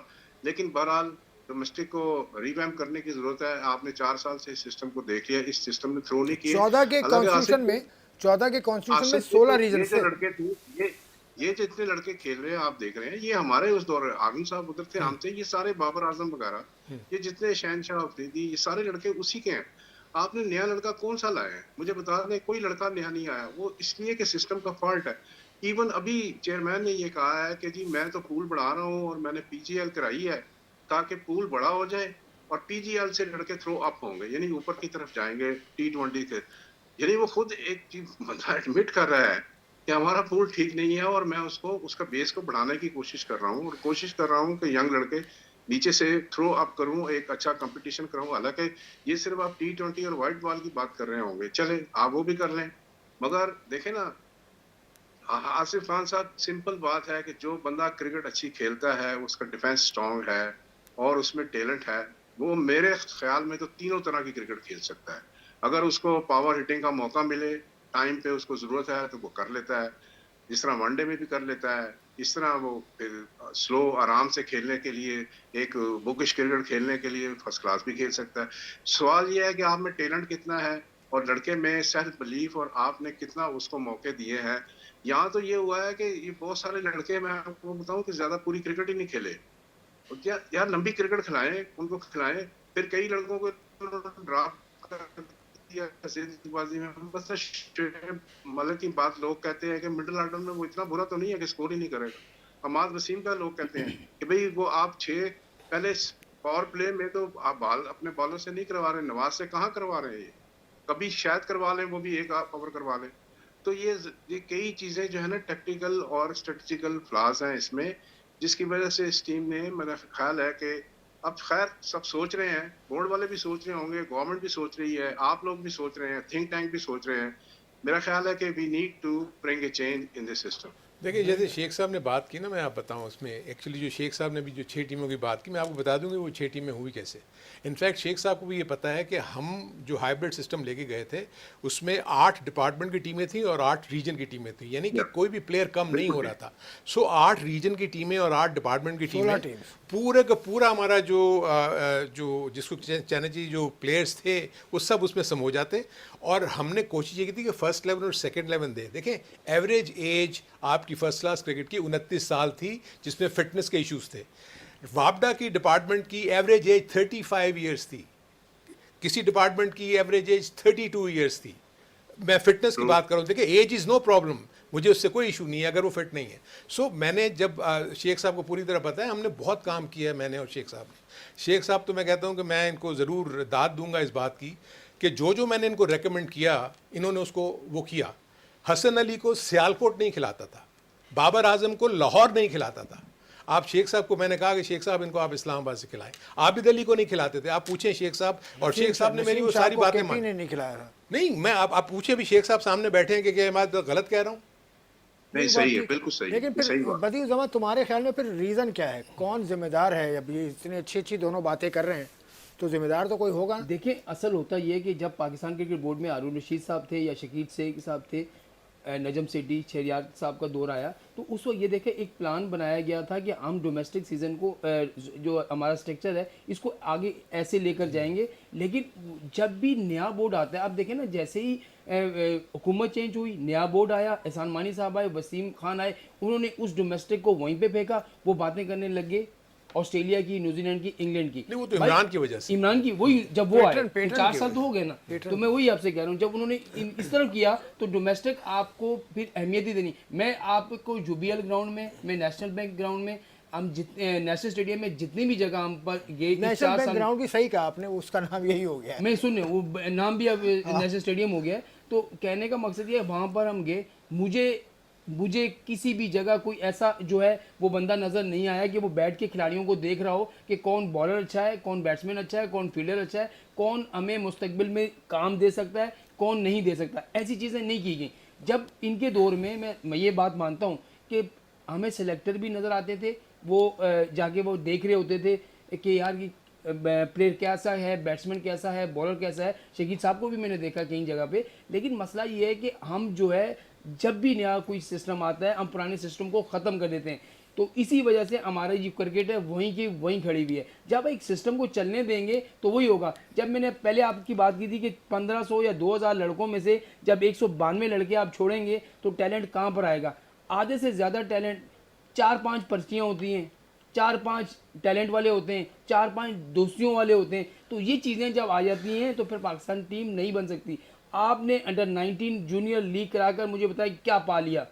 लेकिन बहरहाल डोमेस्टिक को रिवैम्प करने की जरूरत है। आपने 4 साल से इस सिस्टम को देख लिया, इस सिस्टम ने थ्रो नहीं किए। 14 के हालांकि कॉन्स्टिट्यूशन आसिफ में 14 के कॉन्स्टिट्यूशन में आसिफ 16 ये रीजन्स जो थे। लड़के थे, ये जितने लड़के खेल रहे हैं आप देख रहे हैं, ये हमारे उस दौर, आगम साहब उधर थे, हम थे, ये सारे बाबर आजम वगैरह, ये जितने शहनशाह अफरीदी, ये सारे लड़के उसी के हैं। आपने नया लड़का कौन सा लाया है? मुझे बता दें, कोई लड़का नया नहीं आया। वो इसलिए कि सिस्टम का फॉल्ट है। इवन अभी चेयरमैन ने ये कहा है कि जी मैं तो पूल बढ़ा रहा हूँ और मैंने पीजीएल कराई है ताकि पूल बड़ा हो जाए और पीजीएल से लड़के थ्रो अप होंगे, यानी ऊपर की तरफ जाएंगे T20 के। यानी वो खुद एक चीज बंदा एडमिट कर रहा है कि हमारा पूल ठीक नहीं है और मैं उसको, उसका बेस को बढ़ाने की कोशिश कर रहा हूँ और कोशिश कर रहा हूँ कि यंग लड़के नीचे से थ्रो अप करूं, एक अच्छा कंपटीशन कराऊं। हालांकि ये सिर्फ आप T20 और व्हाइट बॉल की बात कर रहे होंगे, चले आप वो भी कर लें, मगर देखें ना आसिफ खान साहब, सिंपल बात है कि जो बंदा क्रिकेट अच्छी खेलता है, उसका डिफेंस स्ट्रांग है और उसमें टैलेंट है, वो मेरे ख्याल में तो तीनों तरह की क्रिकेट खेल सकता है। अगर उसको पावर हिटिंग का मौका मिले, टाइम पे उसको जरूरत है तो वो कर लेता है, जिस तरह वनडे में भी कर लेता है, इस तरह वो फिर स्लो आराम से खेलने के लिए, एक बुकिश क्रिकेट खेलने के लिए फर्स्ट क्लास भी खेल सकता है। सवाल ये है कि आप में टैलेंट कितना है और लड़के में सेल्फ बिलीफ और आपने कितना उसको मौके दिए हैं। यहाँ तो ये हुआ है कि ये बहुत सारे लड़के, मैं आपको बताऊं कि ज्यादा पूरी क्रिकेट ही नहीं खेले, और क्या यार लंबी क्रिकेट खिलाएं, उनको खिलाएं। फिर कई लड़कों को ड्रॉप कर दिया गेंदबाजी में। बस मलिक की बात लोग कहते हैं कि मिडिल ऑर्डर में वो इतना बुरा तो नहीं है कि स्कोर ही नहीं करेगा। हमाद वसीम का लोग कहते हैं कि भाई वो आप 6 पहले पावर प्ले में तो आप बॉल अपने बॉलर से नहीं करवा रहे, नवाज से कहाँ करवा रहे हैं, ये कभी शायद करवा लें, वो भी एक ओवर करवा लें। तो ये कई चीजें जो है ना, टेक्निकल और स्ट्रेटेजिकल फ्लॉज हैं इसमें, जिसकी वजह से इस टीम ने, मेरा ख्याल है कि अब खैर सब सोच रहे हैं, बोर्ड वाले भी सोच रहे होंगे, गवर्नमेंट भी सोच रही है, आप लोग भी सोच रहे हैं, थिंक टैंक भी सोच रहे हैं। मेरा ख्याल है कि we need to bring a change in this system. देखिए, जैसे शेख साहब ने बात की ना, मैं आप बताऊं उसमें एक्चुअली जो शेख साहब ने भी जो 6 टीमों की बात की, मैं आपको बता दूंगी वो 6 टीमें हुई कैसे। इनफैक्ट शेख साहब को भी ये पता है कि हम जो हाइब्रिड सिस्टम लेके गए थे उसमें 8 डिपार्टमेंट की टीमें थी और 8 रीजन की टीमें थी, यानी कि कोई भी प्लेयर कम नहीं हो रहा था। सो 8 रीजन की टीमें और 8 डिपार्टमेंट की 16 टीमें, टीम्स। पूरे का पूरा हमारा जो जिसको कहना चाहिए जो प्लेयर्स थे वो सब उसमें समो जाते। और हमने कोशिश ये की थी कि फर्स्ट 11 और सेकंड 11 दे। देखें, एवरेज एज आपकी फर्स्ट क्लास क्रिकेट की 29 साल थी, जिसमें फिटनेस के इश्यूज थे। वापडा की डिपार्टमेंट की एवरेज एज 35 ईयर्स थी, किसी डिपार्टमेंट की एवरेज एज 32 ईयर्स थी। मैं फिटनेस की बात करूँ, देखिए एज इज़ नो प्रॉब्लम, मुझे उससे कोई इशू नहीं है अगर वो फिट नहीं है। सो मैंने जब शेख साहब को पूरी तरह पता है, हमने बहुत काम किया है मैंने और शेख साहब ने। शेख साहब तो मैं कहता हूँ कि मैं इनको ज़रूर दाद दूंगा इस बात की कि जो मैंने इनको रेकमेंड किया, इन्होंने उसको वो किया। हसन अली को सियालकोट नहीं खिलाता था, बाबर आजम को लाहौर नहीं खिलाता था, आप शेख साहब को, मैंने कहा कि शेख साहब इनको आप इस्लामाबाद से खिलाएं, आप भी दिल्ली को नहीं खिलाते थे, आप पूछें शेख साहब, और शेख साहब ने मेरी वो सारी बातें केपी मानी। ने नहीं खिलाया था। नहीं, मैं आप पूछे भी, शेख साहब सामने बैठे हैं कि मैं तो गलत कह रहा हूँ। नहीं, बात सही है, ठीक बिल्कुल सही है, लेकिन ये फिर सही बात। बदी उज़्ज़मा, तुम्हारे ख्याल में फिर रीज़न क्या है, कौन जिम्मेदार है? अब ये इतनी अच्छी अच्छी दोनों बातें कर रहे हैं तो जिम्मेदार तो कोई होगा। देखिए, असल होता ये है कि जब पाकिस्तान क्रिकेट बोर्ड में हारून रशीद साहब थे या शकील शेख साहब थे, नजम सेठी, शहरियार साहब का दौर आया, तो उस वक्त ये देखे एक प्लान बनाया गया था कि हम डोमेस्टिक सीज़न को जो हमारा स्ट्रक्चर है इसको आगे ऐसे लेकर जाएंगे। लेकिन जब भी नया बोर्ड आता है, आप देखें ना, जैसे ही हुकूमत चेंज हुई, नया बोर्ड आया, एहसान मानी साहब आए, वसीम खान आए, उन्होंने उस डोमेस्टिक को वहीं पे फेंका, वो बातें करने लग गए ऑस्ट्रेलिया की, न्यूजीलैंड की, इंग्लैंड की। नहीं, वो तो भाई, इमरान की वजह से, इमरान की वही, जब वो आए पैटर्न तो 4 की साल वजह तो हो गए ना, तो मैं वही आपसे कह रहा हूँ, जब उन्होंने इस तरह किया तो डोमेस्टिक आपको फिर अहमियत ही देनी। मैं आपको यूबीएल ग्राउंड में, मैं नेशनल बैंक ग्राउंड में, हम जितने नेशनल स्टेडियम में जितनी भी जगह हम पर गए, नेशनल बैंक ग्राउंड भी सही कहा आपने, उसका नाम यही हो गया है। मैं सुन, वो नाम भी अब नेशनल स्टेडियम हो गया है। तो कहने का मकसद ये है, वहाँ पर हम गए, मुझे किसी भी जगह कोई ऐसा जो है वो बंदा नज़र नहीं आया कि वो बैठ के खिलाड़ियों को देख रहा हो कि कौन बॉलर अच्छा है, कौन बैट्समैन अच्छा है, कौन फील्डर अच्छा है, कौन हमें मुस्तकबिल में काम दे सकता है, कौन नहीं दे सकता। ऐसी चीज़ें नहीं की गई। जब इनके दौर में मैं ये बात मानता हूँ कि हमें सेलेक्टर भी नज़र आते थे, वो जाके वो देख रहे होते थे कि यार की प्लेयर कैसा है, बैट्समैन कैसा है, बॉलर कैसा है। शकील साहब को भी मैंने देखा कई जगह पे। लेकिन मसला ये है कि हम जो है, जब भी नया कोई सिस्टम आता है, हम पुराने सिस्टम को ख़त्म कर देते हैं। तो इसी वजह से हमारा जो क्रिकेट है वहीं की वहीं खड़ी हुई है। जब एक सिस्टम को चलने देंगे तो वही होगा। जब मैंने पहले आपकी बात की थी कि 1500 या 2000 लड़कों में से जब 192 लड़के आप छोड़ेंगे तो टैलेंट कहाँ पर आएगा? आधे से ज़्यादा टैलेंट 4-5 पर्चियाँ होती हैं, 4-5 टैलेंट वाले होते हैं, 4-5 दोस्तियों वाले होते हैं। तो ये चीज़ें जब आ जाती हैं तो फिर पाकिस्तान टीम नहीं बन सकती। आपने अंडर 19 जूनियर लीग कराकर मुझे बताया क्या पा लिया?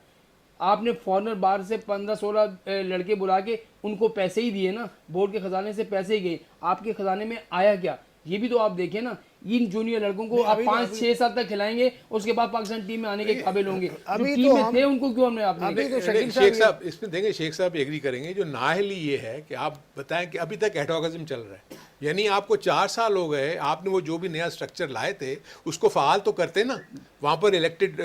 आपने फॉरनर बाहर से 15-16 लड़के बुला के उनको पैसे ही दिए ना, बोर्ड के खजाने से पैसे ही गए, आपके खजाने में आया क्या? ये भी तो आप देखें ना। इन जूनियर लड़कों को आप 5-6 साल तक खिलाएंगे, उसके बाद पाकिस्तान टीम में आने के काबिल होंगे। जो टीम में थे उनको क्यों हमने आपने शेख साहब इसमें देंगे, शेख साहब एग्री करेंगे। जो नाअहली ये है कि आप बताएं कि अभी तक एडवोकेज़म चल रहा है, यानी आपको 4 साल हो गए, आपने वो जो भी नया स्ट्रक्चर लाए थे उसको फ़ाल तो करते ना, वहाँ पर इलेक्टेड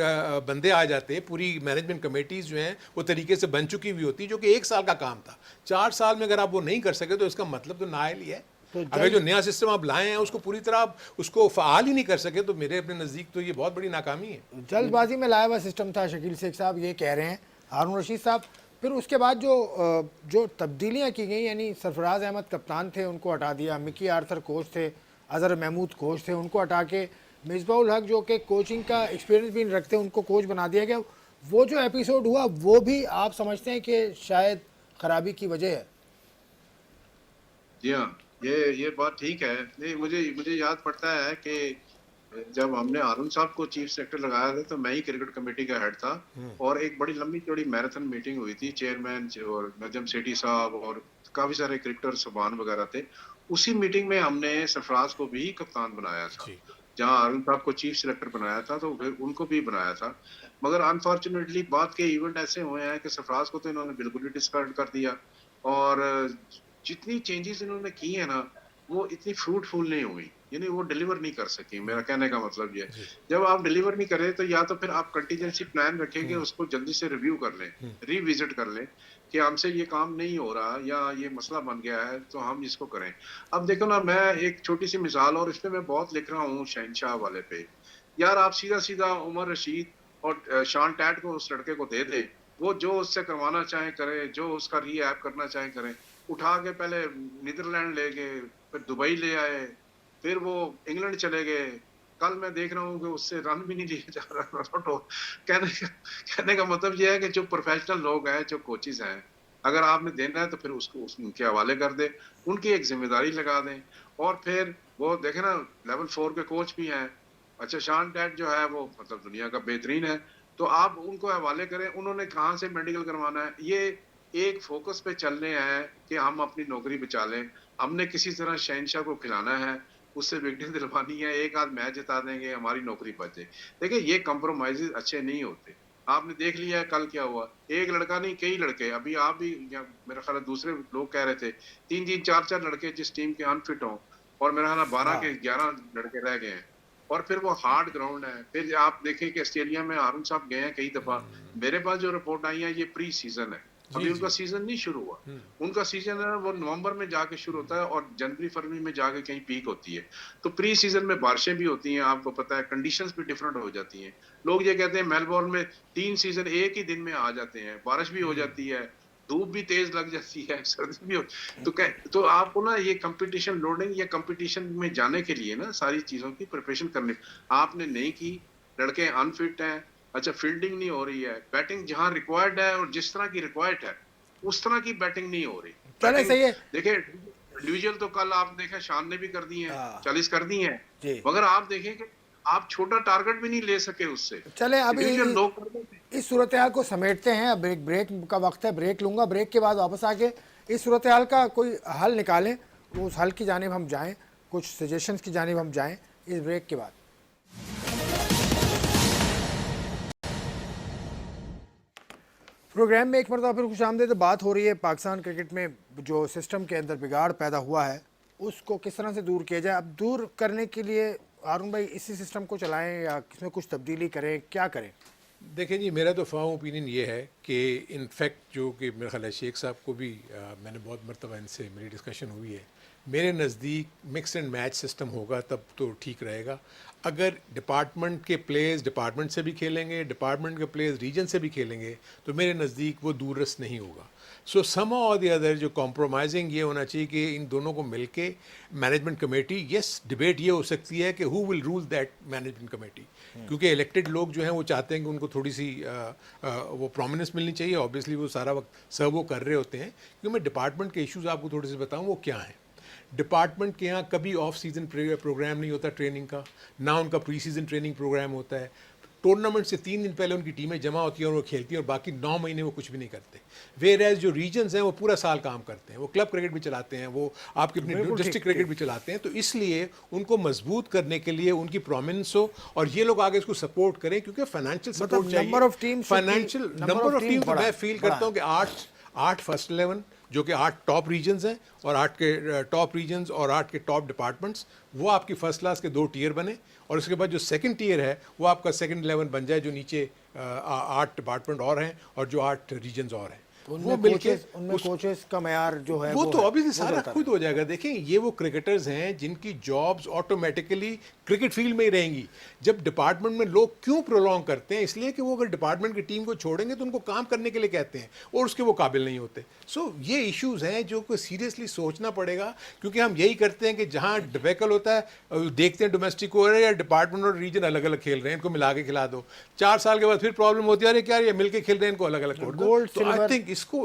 बंदे आ जाते, पूरी मैनेजमेंट कमेटीज़ जो हैं वो तरीके से बन चुकी हुई होती, जो कि 1 साल का काम था। 4 साल में अगर आप वो नहीं कर सके तो इसका मतलब तो नाअहली है। अगर जो नया सिस्टम आप लाए हैं उसको पूरी तरह आप उसको फ़ाल ही नहीं कर सके तो मेरे अपने नज़दीक तो ये बहुत बड़ी नाकामी है। जल्दबाजी में लाया हुआ सिस्टम था, शकील शेख साहब ये कह रहे हैं, हारून रशीद साहब। फिर उसके बाद जो तब्दीलियाँ की गई, यानी सरफराज अहमद कप्तान थे उनको हटा दिया, मिकी आर्थर कोच थे, अजहर महमूद कोच थे, उनको हटा के मिसबाउल हक जो कि कोचिंग का एक्सपीरियंस भी नहीं रखते उनको कोच बना दिया गया। वो जो एपिसोड हुआ वो भी आप समझते हैं कि शायद खराबी की वजह है? जी हाँ, ये बात ठीक है। नहीं, मुझे याद पड़ता है कि जब हमने हारून साहब को चीफ सेक्रेटरी लगाया था तो मैं ही क्रिकेट कमेटी का हेड था, और एक बड़ी लंबी चौड़ी मैराथन मीटिंग हुई थी, चेयरमैन और नजम सेठी साहब और काफी सारे क्रिकेटर सुबान वगैरह थे। उसी मीटिंग में हमने सरफराज को भी कप्तान बनाया था। जहां हारून साहब को चीफ सेलेक्टर बनाया था तो फिर उनको भी बनाया था। मगर अनफॉर्चुनेटली बात के इवेंट ऐसे हुए हैं कि सरफराज को तो इन्होंने बिल्कुल ही डिस्कार्ड कर दिया, और जितनी चेंजेस इन्होंने की है ना वो इतनी फ्रूटफुल नहीं हुई, यानी वो डिलीवर नहीं कर सकी। मेरा कहने का मतलब ये है, जब आप डिलीवर नहीं करें तो या तो फिर आप कंटीजेंसी प्लान रखेंगे, उसको जल्दी से रिव्यू कर लें, रिविजिट कर लें कि हमसे ये काम नहीं हो रहा या ये मसला बन गया है तो हम इसको करें। अब देखो ना, मैं एक छोटी सी मिसाल, और इसमें मैं बहुत लिख रहा हूँ शहनशाह वाले पे। यार आप सीधा सीधा उमर रशीद और शान टैट को उस लड़के को दे दे, वो जो उससे करवाना चाहे करे, जो उसका रीऐप करना चाहे करें। उठा के पहले नीदरलैंड ले गए, फिर दुबई ले आए, फिर वो इंग्लैंड चले गए। कल मैं देख रहा हूँ कि उससे रन भी नहीं लिया जा रहा। तो कहने का मतलब ये है कि जो प्रोफेशनल लोग हैं, जो कोचेज हैं, अगर आपने देना है तो फिर उसको उनके हवाले कर दे, उनकी एक जिम्मेदारी लगा दें। और फिर वो देखे ना, लेवल 4 के कोच भी हैं। अच्छा, शान टैट जो है वो मतलब दुनिया का बेहतरीन है, तो आप उनको हवाले करें, उन्होंने कहाँ से मेडिकल करवाना है। ये एक फोकस पे चलने हैं कि हम अपनी नौकरी बचा लें, हमने किसी तरह शहनशाह को खिलाना है, उससे विकेट दिलवानी है, एक आध मैच जिता देंगे, हमारी नौकरी बच जाए। देखिए, ये कॉम्प्रोमाइज अच्छे नहीं होते। आपने देख लिया है कल क्या हुआ, एक लड़का नहीं कई लड़के, अभी आप भी या मेरा ख्याल है दूसरे लोग कह रहे थे 3-3 4-4 लड़के जिस टीम के अनफिट हों, और मेरा ख्याल है 12 हाँ के 11 लड़के रह गए हैं, और फिर वो हार्ड ग्राउंड है। फिर आप देखें कि ऑस्ट्रेलिया में हारून साहब गए हैं कई दफा, मेरे पास जो रिपोर्ट आई है ये प्री सीजन है, अभी उनका सीजन नहीं शुरू हुआ, उनका सीजन है वो नवंबर में जाके शुरू होता है और जनवरी फरवरी में जाके कहीं पीक होती है। तो प्री सीजन में बारिशें भी होती हैं, आपको पता है कंडीशंस भी डिफरेंट हो जाती हैं। लोग ये कहते हैं मेलबोर्न में 3 सीजन एक ही दिन में आ जाते हैं, बारिश भी हो जाती है, धूप भी तेज लग जाती है, सर्दी भी हो, तो आपको ना ये कंपटीशन लोडिंग या कंपटीशन में जाने के लिए ना सारी चीजों की प्रिपरेशन करनी आपने नहीं की। लड़के अनफिट हैं, अच्छा फील्डिंग नहीं हो रही है, बैटिंग जहां रिक्वायर्ड है और जिस तरह की रिक्वायर्ड है उस तरह की बैटिंग नहीं हो रही। चले बैटिंग सही है। देखिए इंडिविजुअल तो कल आप देखें शान ने भी कर दी है, हाँ। 40 कर दी है, जी। मगर आप देखें कि आप छोटा टारगेट भी नहीं ले सके उससे। चले अभी इंडिविजुअल लोग कर देते। इस सूरत हाल को समेटते हैं। अब एक ब्रेक का वक्त है, ब्रेक लूंगा, ब्रेक के बाद वापस आके इस सूरत हाल का कोई हल निकालें, उस हल की जानिब हम जाएं, कुछ सजेशंस की जानिब हम जाएं इस ब्रेक के बाद। प्रोग्राम में एक मरतबा फिर खुशामदीद। बात हो रही है पाकिस्तान क्रिकेट में जो सिस्टम के अंदर बिगाड़ पैदा हुआ है उसको किस तरह से दूर किया जाए। अब दूर करने के लिए हारून भाई इसी सिस्टम को चलाएं या इसमें कुछ तब्दीली करें, क्या करें? देखिए जी, मेरा तो फार्म ओपिनियन ये है कि इनफैक्ट जो कि मेरा ख्याल है शेख साहब को भी मैंने बहुत मरतबा इनसे मेरी डिस्कशन हुई है, मेरे नज़दीक मिक्स एंड मैच सिस्टम होगा तब तो ठीक रहेगा। अगर डिपार्टमेंट के प्लेयर्स डिपार्टमेंट से भी खेलेंगे, डिपार्टमेंट के प्लेयर्स रीजन से भी खेलेंगे, तो मेरे नज़दीक वो दूररस नहीं होगा। सो सम और द अदर जो कॉम्प्रोमाइजिंग ये होना चाहिए कि इन दोनों को मिलके मैनेजमेंट कमेटी, यस डिबेट ये हो सकती है कि who will rule that management committee, क्योंकि इलेक्टेड लोग जो हैं वो चाहते हैं कि उनको थोड़ी सी वो प्रोमिनेंस मिलनी चाहिए। ऑब्वियसली वो सारा वक्त सब वो कर रहे होते हैं। क्योंकि मैं डिपार्टमेंट के इश्यूज़ आपको थोड़े से बताऊँ वो क्या हैं। डिपार्टमेंट के यहाँ कभी ऑफ सीज़न प्रोग्राम नहीं होता ट्रेनिंग का, ना उनका प्री सीज़न ट्रेनिंग प्रोग्राम होता है। टूर्नामेंट से 3 दिन पहले उनकी टीमें जमा होती हैं और वो खेलती हैं और बाकी 9 महीने वो कुछ भी नहीं करते। वेयर एज जो रीजन्स हैं वो पूरा साल काम करते हैं, वो क्लब क्रिकेट भी चलाते हैं, वो आपकी अपनी डिस्ट्रिक्ट क्रिकेट भी चलाते हैं। तो इसलिए उनको मजबूत करने के लिए उनकी प्रोमिनेंस हो और ये लोग आगे इसको सपोर्ट करें, क्योंकि फाइनेंशियल सपोर्ट चाहिए। फाइनेंशियल नंबर ऑफ टीम मैं फील करता हूँ कि 8 फर्स्ट 11 जो कि 8 टॉप रीजन्स हैं और 8 के टॉप रीजन्स और 8 के टॉप डिपार्टमेंट्स, वो आपकी फर्स्ट क्लास के 2 टियर बने और उसके बाद जो सेकंड टियर है वो आपका सेकंड 11 बन जाए, जो नीचे 8 डिपार्टमेंट और हैं और जो 8 रीजन्स और हैं। वो मिलके उनमें कोचेस का मयार जो है वो तो ऑब्वियसली सारा खुद हो जाएगा। देखें ये वो क्रिकेटर्स हैं जिनकी जॉब्स ऑटोमेटिकली क्रिकेट फील्ड में ही रहेंगी। जब डिपार्टमेंट में लोग क्यों प्रोलॉन्ग करते हैं, इसलिए कि वो अगर डिपार्टमेंट की टीम को छोड़ेंगे तो उनको काम करने के लिए कहते हैं और उसके वो काबिल नहीं होते। सो ये इश्यूज़ हैं जो को सीरियसली सोचना पड़ेगा, क्योंकि हम यही करते हैं कि जहाँ डिबेकल होता है देखते हैं डोमेस्टिक को, अरे यार डिपार्टमेंट और रीजन अलग अलग खेल रहे हैं, इनको मिला के खिला दो। 4 साल के बाद फिर प्रॉब्लम होती है, अरे क्या ये मिलके खेल रहे हैं, इनको अलग अलग छोड़ दो। तो आई थिंक इसको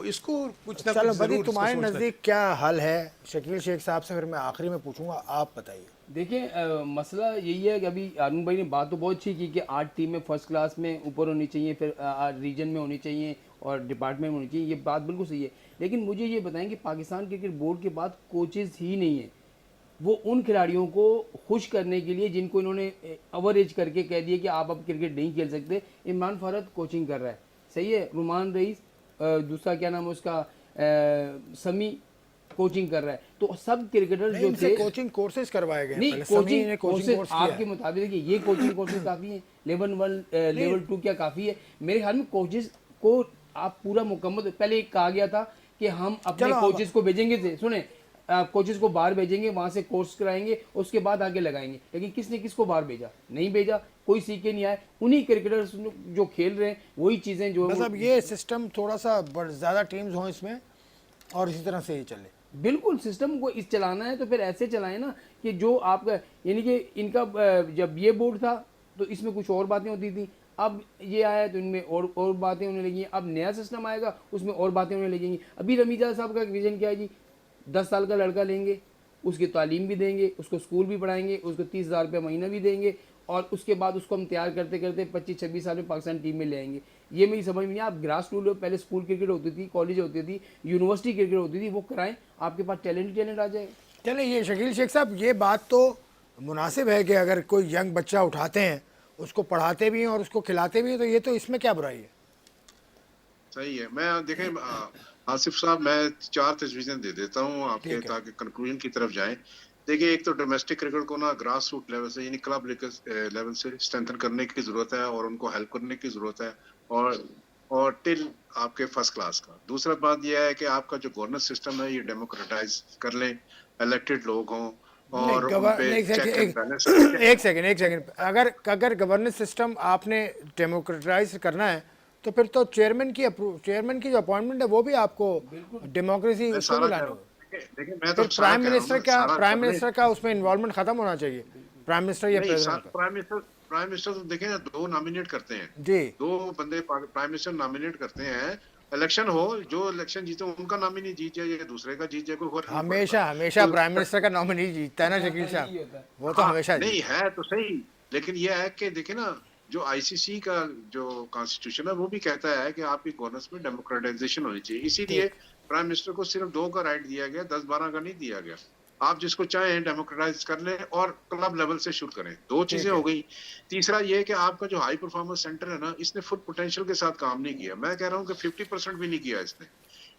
कुछ ना चलो कुछ बदी, जरूर तुम्हारे सोचना नज़दीक क्या हल है? शकील शेख साहब से फिर मैं आखिरी में पूछूंगा, आप बताइए। देखिए मसला यही है कि अभी अरुण भाई ने बात तो बहुत अच्छी की कि 8 टीमें फर्स्ट क्लास में ऊपर होनी चाहिए, फिर रीजन में होनी चाहिए और डिपार्टमेंट में होनी चाहिए। ये बात बिल्कुल सही है, लेकिन मुझे ये बताएं कि पाकिस्तान क्रिकेट बोर्ड के पास कोचेज़ ही नहीं है। वो उन खिलाड़ियों को खुश करने के लिए जिनको इन्होंने ओवरेज करके कह दिया कि आप अब क्रिकेट नहीं खेल सकते। इमरान फरहद कोचिंग कर रहा है, सही है, रुमान रईस, दूसरा क्या नाम है उसका, समी कोचिंग कर रहा है। तो सब क्रिकेटर्स जो थे कोचिंग कोर्सेज करवाए गए, नहीं कोचिंग कोर्सेज आपके मुताबिक देखिए ये कोचिंग कोर्सेज काफ़ी है, लेवल 1 लेवल 2 क्या काफ़ी है? मेरे ख्याल में कोचेज को आप पूरा मुकम्मल, पहले कहा गया था कि हम अपने कोचेज को भेजेंगे थे, सुने कोचेज को बाहर भेजेंगे, वहां से कोर्स कराएंगे, उसके बाद आगे लगाएंगे। लेकिन किसने किसको बाहर भेजा? नहीं भेजा, कोई सीख के नहीं आए। उन्हीं क्रिकेटर्स जो खेल रहे हैं वही चीज़ें जो मतलब ये सिस्टम थोड़ा सा ज़्यादा टीम्स हों इसमें और इसी तरह से ही चले। बिल्कुल सिस्टम को इस चलाना है तो फिर ऐसे चलाएं ना कि जो आपका, यानी कि इनका जब ये बोर्ड था तो इसमें कुछ और बातें होती थी, अब ये आया तो इनमें और बातें होने लगी। अब नया सिस्टम आएगा उसमें और बातें होने लगेंगी। अभी रमीजा साहब का विजन क्या है जी? 10 साल का लड़का लेंगे, उसकी तालीम भी देंगे, उसको स्कूल भी पढ़ाएंगे, उसको 30,000 रुपये महीना भी देंगे और उसके बाद उसको हम तैयार करते करते 25-26 साल में पाकिस्तान टीम में ले आएंगे। ये मेरी समझ में नहीं। आप ग्रास रूट, पहले स्कूल क्रिकेट होती थी, कॉलेज होती थी, यूनिवर्सिटी क्रिकेट होती थी, वो कराएं, आपके पास टैलेंट आ जाएगा। चले ये शकील शेख साहब, ये बात तो मुनासिब है कि अगर कोई यंग बच्चा उठाते हैं उसको पढ़ाते भी हैं और उसको खिलाते भी हैं, तो ये तो इसमें क्या बुराई है? सही है। मैं देखें आसिफ साहब, मैं 4 तजवीज़ें दे देता हूँ आपके, ठीक है। ताकि कंक्लूजन की तरफ जाएं। देखिए, एक तो डोमेस्टिक क्रिकेट को ना ग्रास रूट लेवल से, यानी क्लब लेवल से स्ट्रेंथन करने की जरूरत है और उनको हेल्प करने की जरूरत है, और टिल आपके फर्स्ट क्लास का। दूसरा बात यह है कि आपका जो गवर्नेंस सिस्टम है ये डेमोक्रेटाइज कर लें, इलेक्टेड लोग हों नहीं और उन गवर पे नहीं, एक चेक एंड सेकंड, बैलेंस एक रखें। एक सेकंड, एक सेकंड। अगर अगर गवर्नेंस सिस्टम आपने डेमोक्रेटाइज करना है, तो फिर तो चेयरमैन की जो अपॉइंटमेंट है वो भी आपको डेमोक्रेसी मैं उसमें सारा भी कह लानी रहा हूँ, होगी। देखिए मैं तो फिर सारा कह रहा हूँ ना, सारा प्राइम सबने। मिनिस्टर का उसमें इन्वॉल्वमेंट खत्म होना चाहिए, प्राइम मिनिस्टर या नहीं, प्रेसिडेंट का। प्राइम मिनिस्टर तो देखें ना, 2 नॉमिनेट करते हैं। जी 2 बंदे प्राइम मिनिस्टर नॉमिनेट करते हैं। इलेक्शन हो, जो इलेक्शन जीते उनका नॉमिनी जीत जाए या दूसरे का जीत जाए, कोई फर्क नहीं पड़ता। हमेशा हमेशा तो प्राइम मिनिस्टर का नॉमिनी जीतता है ना शकील यही साहब, होता है। वो तो हाँ, हमेशा नहीं जीतता है। है तो सही, लेकिन यह है कि देखिए ना, जो आईसीसी का जो कॉन्स्टिट्यूशन है वो भी कहता है कि आपकी गवर्नेंस में डेमोक्रेटाइजेशन होनी चाहिए। इसीलिए ठीक। प्राइम मिनिस्टर को सिर्फ 2 का राइट दिया गया, 10-12 का नहीं दिया गया। आप जिसको चाहें डेमोक्रेटाइज कर लें और क्लब लेवल से शुरू करें। 2 चीजें ठीक हो है। गई। तीसरा ये है कि आपका जो हाई परफॉर्मेंस सेंटर है ना, इसने फुल पोटेंशियल के साथ काम नहीं किया। मैं कह रहा हूँ कि 50% भी नहीं किया इसने।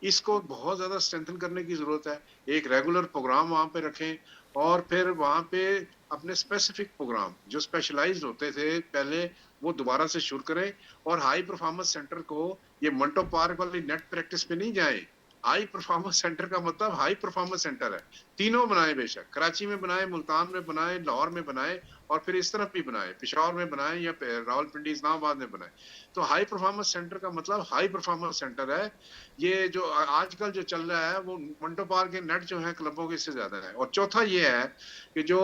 इसको बहुत ज्यादा स्ट्रेंथन करने की जरूरत है। एक रेगुलर प्रोग्राम वहां पे रखें, और फिर वहां पे अपने स्पेसिफिक प्रोग्राम जो स्पेशलाइज्ड होते थे पहले, वो दोबारा से शुरू करें। और हाई परफॉर्मेंस सेंटर को ये मंटो पार्क वाली नेट प्रैक्टिस पे नहीं जाए। हाई परफॉर्मेंस सेंटर का मतलब हाई परफॉर्मेंस सेंटर है। तीनों बनाए, बेशक कराची में बनाए, मुल्तान में बनाए, लाहौर में बनाए, और फिर इस तरफ भी बनाए, पेशावर में बनाए या रावलपिंडी इस्लामाबाद में बनाए। तो हाई परफॉर्मेंस सेंटर का मतलब हाई परफॉर्मेंस सेंटर है। ये जो आजकल जो चल रहा है वो मंटो पार्क के नेट जो है क्लबों के, इससे ज्यादा है। और चौथा ये है कि जो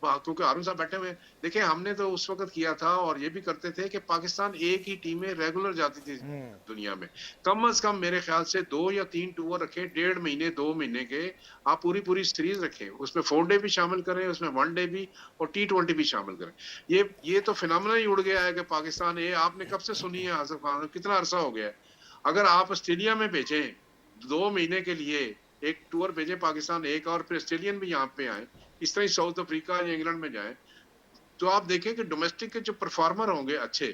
क्योंकि हारून साहब बैठे हुए हैं, देखिए हमने तो उस वक्त किया था और ये भी करते थे कि पाकिस्तान एक ही टीम में रेगुलर जाती थी दुनिया में। कम से कम मेरे ख्याल से 2 या 3 टूर रखे, 1.5 महीने 2 महीने के। आप पूरी पूरी सीरीज रखें, उसमें 4 डे भी शामिल करें, उसमें 1 डे भी, और T20 भी शामिल करें। ये तो फिनोमेना ही उड़ गया है कि पाकिस्तान, ये आपने कब से सुनी है आसिफ खान, कितना अरसा हो गया है। अगर आप ऑस्ट्रेलिया में भेजें 2 महीने के लिए, एक टूर भेजें पाकिस्तान एक, और फिर ऑस्ट्रेलियन भी यहाँ पे आए, इस तरह साउथ अफ्रीका या इंग्लैंड में जाए, तो आप देखें कि डोमेस्टिक के जो परफॉर्मर होंगे अच्छे,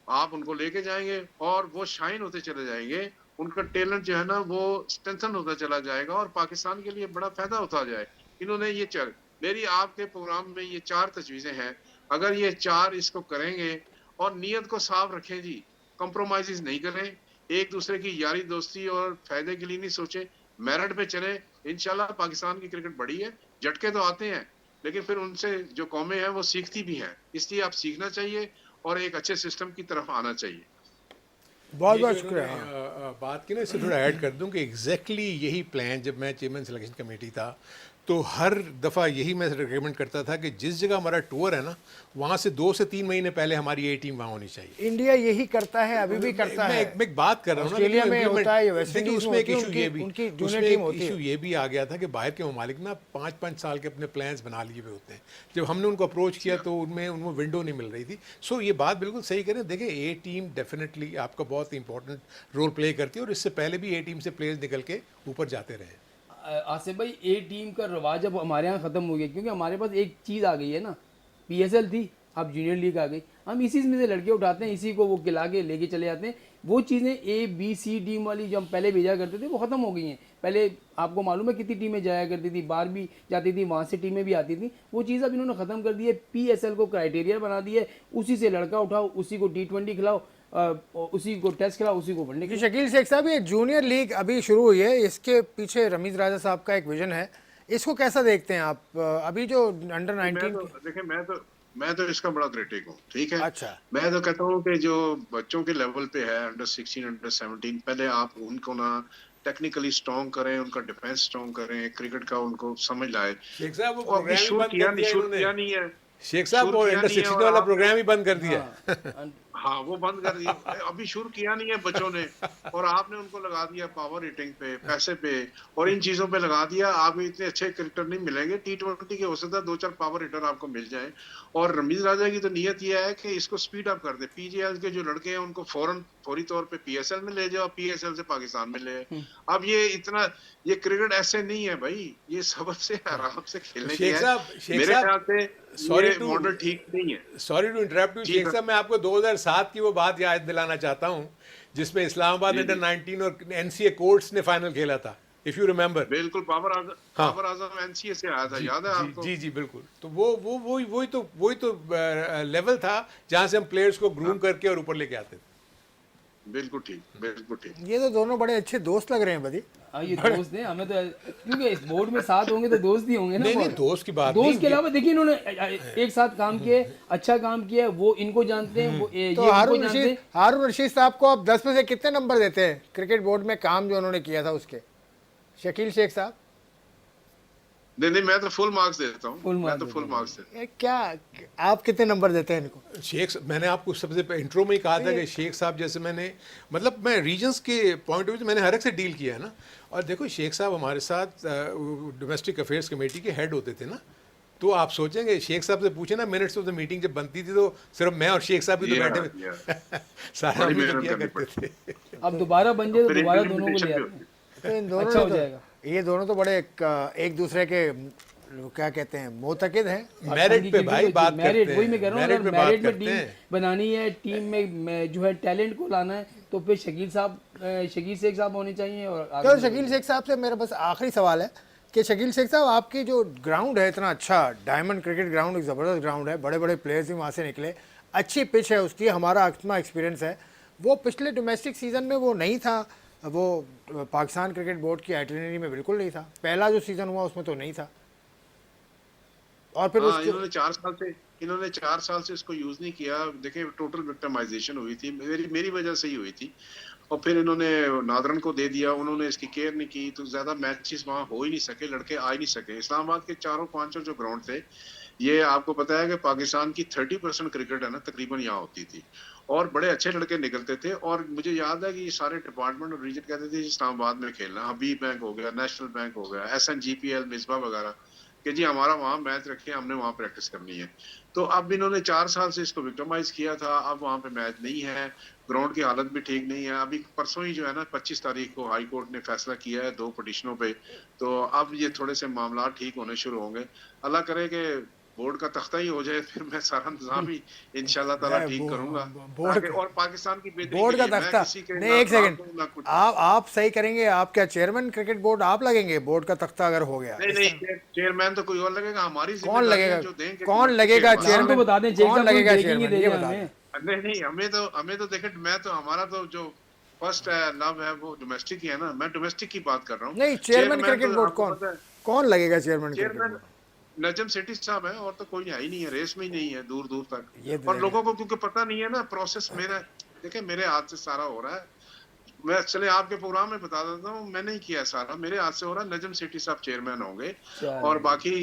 आप उनको लेके जाएंगे और वो शाइन होते चले जाएंगे। उनका टैलेंट जो है ना वो स्ट्रेंथन होता चला जाएगा और पाकिस्तान के लिए बड़ा फायदा होता जाए। इन्होंने ये चल मेरी आपके प्रोग्राम में ये 4 तजवीजें हैं। अगर ये 4 इसको करेंगे और नीयत को साफ रखें जी, कंप्रोमाइज नहीं करें, एक दूसरे की यारी दोस्ती और फायदे के लिए नहीं सोचें, मेरिट पे चले, इंशाल्लाह पाकिस्तान की क्रिकेट बड़ी है। झटके तो आते हैं, लेकिन फिर उनसे जो कौमें हैं वो सीखती भी हैं। इसलिए आप सीखना चाहिए और एक अच्छे सिस्टम की तरफ आना चाहिए। बहुत ये जो बहुत शुक्रिया। इन्होंने हाँ। बात की ना, इससे थोड़ा ऐड कर दूं कि एग्जैक्टली यही प्लान, जब मैं चेयरमैन सिलेक्शन कमेटी था तो हर दफ़ा यही मैं रिकमेंड करता था कि जिस जगह हमारा टूर है ना, वहाँ से 2 से 3 महीने पहले हमारी ए टीम वहाँ होनी चाहिए। इंडिया यही करता है, अभी भी करता है। मैं एक बात कर रहा हूँ ना, ऑस्ट्रेलिया लेकिन में implement- होता है, या वेस्ट देखिए, इंडीज में उसमें एक होती है, इशू ये भी, उनकी जूनियर उसमें टीम एक होती इशू है। ये भी आ गया था कि बाहर के ममालिक ना 5-5 साल के अपने प्लान्स बना लिए हुए होते हैं। जब हमने उनको अप्रोच किया तो उनमें विंडो नहीं मिल रही थी। सो ये बात बिल्कुल सही करें। देखिए, ए टीम डेफिनेटली आपका बहुत इंपॉर्टेंट रोल प्ले करती है, और इससे पहले भी ए टीम से प्लेयर्स निकल के ऊपर जाते रहे। आसिफ भाई, ए टीम का रवाज अब हमारे यहाँ ख़त्म हो गया, क्योंकि हमारे पास एक चीज़ आ गई है ना, पीएसएल थी, अब जूनियर लीग आ गई। हम इसी में से लड़के उठाते हैं, इसी को वो खिला के लेके चले जाते हैं। वो चीज़ें ए बी सी टीम वाली जो हम पहले भेजा करते थे वो ख़त्म हो गई हैं। पहले आपको मालूम है कितनी टीमें जाया करती थी, बाहर भी जाती थी, वहाँ से टीमें भी आती थी। वो चीज़ अब इन्होंने ख़त्म कर दी है। पीएसएल को क्राइटेरिया बना दिया है, उसी से लड़का उठाओ, उसी को T20 खिलाओ, उसी को टेस्ट खिलाओ, उसी को वनडे जी खिलाओ। शकील शेख साहब, ये जूनियर लीग अभी शुरू हुई है, इसके पीछे रमीज राजा साहब का एक विजन है, इसको कैसा देखते हैं आप? अभी जो अंडर 19 देखिए मैं तो इसका बड़ा क्रिटिक हूँ, ठीक है। अच्छा। मैं तो कहता हूँ कि जो बच्चों के लेवल पे है, अंडर 16, अंडर 17, पहले आप उनको ना टेक्निकली स्ट्रॉन्ग करें, उनका डिफेंस स्ट्रॉन्ग करें, क्रिकेट का उनको समझ लाए। शेख साहब, वो और अभी प्रोग्राम ही शुरू बंद किया कर नहीं, दिया शुरू इन्होंने। किया नहीं है, शेख साहब, शुरू वो किया अंडर नहीं है। 16 और वाला आप प्रोग्राम ही बंद कर दिया। हाँ, हाँ, वो बंद कर दिया, अभी शुरू किया नहीं है बच्चों ने, और आपने उनको लगा दिया पावर हिटिंग पे, पैसे पे और इन चीजों पे लगा दिया। आपको इतने अच्छे क्रिकेटर नहीं मिलेंगे। T20 के हो सकता है 2-4 पावर हिटर आपको मिल जाए। और रमीज राजा की तो नियत यह है कि इसको स्पीड अप कर दे। पीजीएल के जो लड़के हैं उनको फौरी तौर पे पीएसएल में ले जाओ, पीएसएल से पाकिस्तान में ले आए। अब ये क्रिकेट ऐसे नहीं है भाई, ये सबक से आराम से खेलने की शेख है साहब, मेरे ख्याल से। Sorry ये to- मॉडल ठीक नहीं है। Sorry to interrupt you ji, Sheikh sir. साहब, मैं आपको 2007 की वो बात याद दिलाना चाहता हूँ जिसमें इस्लामाबाद जी, अंडर जी। 19 और एनसीए कोर्ट्स ने फाइनल खेला था, इफ यू रिमेंबर। बिल्कुल, हाँ। बाबर आजम एनसीए से आया था, जी याद है जी आपको? जी जी बिल्कुल। तो वही तो लेवल था जहाँ से हम प्लेयर्स को ग्रूम करके और ऊपर लेके आते थे। बिल्कुल ठीक, बिल्कुल ठीक। ये तो दोनों बड़े अच्छे दोस्त लग रहे हैं बदी। हाँ ये दोस्त हैं, हमें तो क्योंकि इस बोर्ड में साथ होंगे तो दोस्त ही होंगे ना। नहीं, नहीं, बहुत। दोस्त की बात दोस्त नहीं, के अलावा देखिए इन्होंने एक साथ काम किया, अच्छा काम किया, वो इनको जानते हैं, वो ये तो उनको हारून जानते रशीद हैं। हारून रशीद साहब को आप 10 में से कितने नंबर देते हैं क्रिकेट बोर्ड में काम जो उन्होंने किया था उसके? शकील शेख साहब, नहीं नहीं, मैं तो फुल मार्क्स देता हूँ, Full मैं marks तो देते फुल हैं। मार्क्स देता ये क्या आप कितने नंबर देते हैं इनको? मैंने आपको सबसे इंट्रो में ही कहा था कि शेख साहब जैसे मैंने, मतलब मैं रीजन्स के पॉइंट ऑफ व्यू से मैंने हर एक से डील किया है ना। और देखो शेख साहब हमारे साथ डोमेस्टिक अफेयर्स कमेटी के हेड होते थे ना, तो आप सोचेंगे शेख साहब से पूछे ना, मिनट्स ऑफ द मीटिंग जब बनती थी तो सिर्फ मैं और शेख साहब ही तो Yeah, बैठे हुए yeah. सारा बड़ी हम ही तो मेहनत किया करनी करते थे। अब दोबारा बन जाए तो फिर दोबारा दोनों को ले implementation भी आते हैं। होती है। तो इन दोनों अच्छा ने हो तो- जाएगा। ये दोनों तो बड़े एक दूसरे के क्या कहते हैं मोतकिद हैं। मेरिट पे भाई बात मैरिट, करते वही मैं हैं, कह रहा हूँ, मेरिट अगर पे बात मैरिट में करते टीम हैं। बनानी है, टीम में जो है टैलेंट को लाना है, तो फिर शकील शेख साहब होने चाहिए। और तो शकील शेख साहब से मेरा बस आखिरी सवाल है कि शकील शेख साहब, आपकी जो ग्राउंड है इतना अच्छा, डायमंड क्रिकेट ग्राउंड एक ज़बरदस्त ग्राउंड है, बड़े बड़े प्लेयर्स भी वहाँ से निकले, अच्छी पिच है उसकी, हमारा अपना एक्सपीरियंस है। वो पिछले डोमेस्टिक सीज़न में वो नहीं था, वो पाकिस्तान क्रिकेट बोर्ड की आइटिनरी में बिल्कुल नहीं था। पहला जो सीज़न हुआ उसमें तो नहीं था। और फिर हाँ, उसके इन्होंने 4 साल से इसको यूज नहीं किया। देखिए टोटल विक्टिमाइजेशन हुई थी, मेरी वजह से ही हुई थी। और फिर इन्होंने नादरन को दे दिया, उन्होंने इसकी केयर नहीं की, तो ज्यादा मैचेस वहाँ हो ही नहीं सके, लड़के आ ही नहीं सके। इस्लामाबाद के 4-5 जो ग्राउंड थे, ये आपको पता है कि पाकिस्तान की 30% क्रिकेट है ना तकरीबन यहाँ होती थी, और बड़े अच्छे लड़के निकलते थे। और मुझे याद है कि ये सारे डिपार्टमेंट और रीजन कहते थे इस्लामाबाद में खेलना, हबीब बैंक हो गया, नेशनल बैंक हो गया, SNGPL, मिसबा वगैरह, कि जी हमारा वहाँ मैच रखे, हमने वहाँ प्रैक्टिस करनी है। तो अब इन्होंने 4 साल से इसको विक्टिमाइज किया था, अब वहाँ पे मैच नहीं है, ग्राउंड की हालत भी ठीक नहीं है। अभी परसों ही जो है ना 25 तारीख को हाई कोर्ट ने फैसला किया है 2 पिटिशनों पे, तो अब ये थोड़े से मामला ठीक होने शुरू होंगे। अल्लाह करे कि बोर्ड का तख्ता ही हो जाए, फिर मैं सारा इंतजाम ही इंशाल्लाह ताला ठीक करूंगा। बोर्ड और पाकिस्तान की बेहतरी बोर्ड के का लिए मैं तख्ता किसी के नहीं, ना एक सेकंड, खिलाफ हूं, ना कुछ। आप सही करेंगे? आप क्या चेयरमैन क्रिकेट बोर्ड आप लगेंगे बोर्ड का तख्ता अगर हो गया? नहीं नहीं, चेयरमैन तो कोई और लगेगा, हमारी कौन जिम्मेदारी लगेगा? है जो देंगे। कौन लगेगा नाम चेयरमैन? तो बता दें, शेख कौन साहब लगेगा कोई breaking ही चेयरमैन, दे ये दें बता हमें। दें। नहीं नहीं, हमें तो देखे, मैं तो हमारा तो जो फर्स्ट लव है वो डोमेस्टिक ही है ना, मैं डोमेस्टिक की बात कर रहा हूँ। नहीं, चेयरमैन क्रिकेट तो बोर्ड आपको कौन पता है, कौन लगेगा chairman cricket chairman board? Najam Sethi साहब है, और तो कोई है ही नहीं है, रेस में ही नहीं है दूर दूर ये तक। तो और लोगों को क्योंकि पता नहीं है ना प्रोसेस, मेरा देखिए मेरे हाथ से सारा हो रहा है। मैं चले आपके प्रोग्राम में बता देता हूँ, मैंने ही किया सारा, मेरे हाथ से हो रहा है। नजम सेठी साहब चेयरमैन होंगे, और बाकी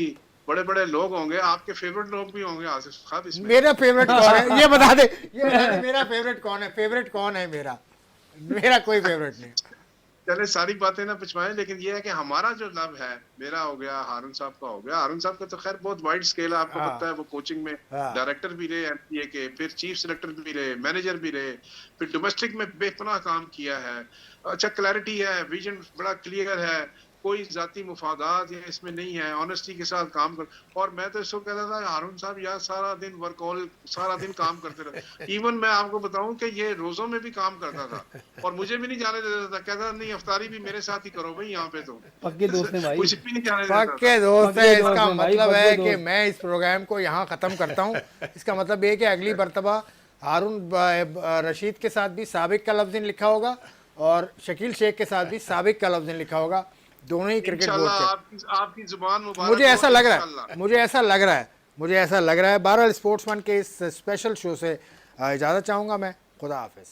बड़े बड़े लोग होंगे, आपके फेवरेट लोग भी होंगे आसिफ खान इसमें। मेरा फेवरेट कौन है ये बता दे, मेरा फेवरेट कौन है? फेवरेट कौन है मेरा कोई फेवरेट नहीं। चले सारी बातें ना पिछवाएं, लेकिन ये है कि हमारा जो लव है, मेरा हो गया, हारून साहब का हो गया। हारून साहब का तो खैर बहुत वाइड स्केल है, आपको पता है, वो कोचिंग में डायरेक्टर भी रहे MPA के, फिर चीफ सेलेक्टर भी रहे, मैनेजर भी रहे, फिर डोमेस्टिक में बेपनाह काम किया है। अच्छा क्लैरिटी है, विजन बड़ा क्लियर है, कोई जाती मुफादात या इसमें नहीं है, ऑनेस्टी के साथ काम कर। और मैं तो इसको कहता था हारून साहब यार सारा दिन वर्कऑल, सारा दिन काम करते रहे। इवन मैं आपको बताऊं कि ये रोजों में भी काम करता था, और मुझे भी नहीं जाने देता था, कहता नहीं अफ्तारी भी मेरे साथ ही करो भाई, यहाँ पे तो पक्के दोस्त हैं भाई, कुछ भी नहीं जाने देता था। पक्के दोस्त है। पक्के दोस्त इसका हैं भाई, मतलब पक्के है कि दोस्त। मैं इस प्रोग्राम को यहाँ ख़त्म करता हूँ। इसका मतलब ये है कि अगली मरतबा हारून रशीद के साथ भी साबिक का लफ्ज़ लिखा होगा, और शकील शेख के साथ भी साबिक का लफ्ज़ लिखा होगा, दोनों ही क्रिकेट बोर्ड के। आपकी जुबान मुबारक मुझे हो, ऐसा लग रहा इंशाल्लाह। है, मुझे ऐसा लग रहा है। बहरहाल स्पोर्ट्समैन के इस स्पेशल शो से इजाज़त चाहूँगा मैं। खुदा हाफिज़।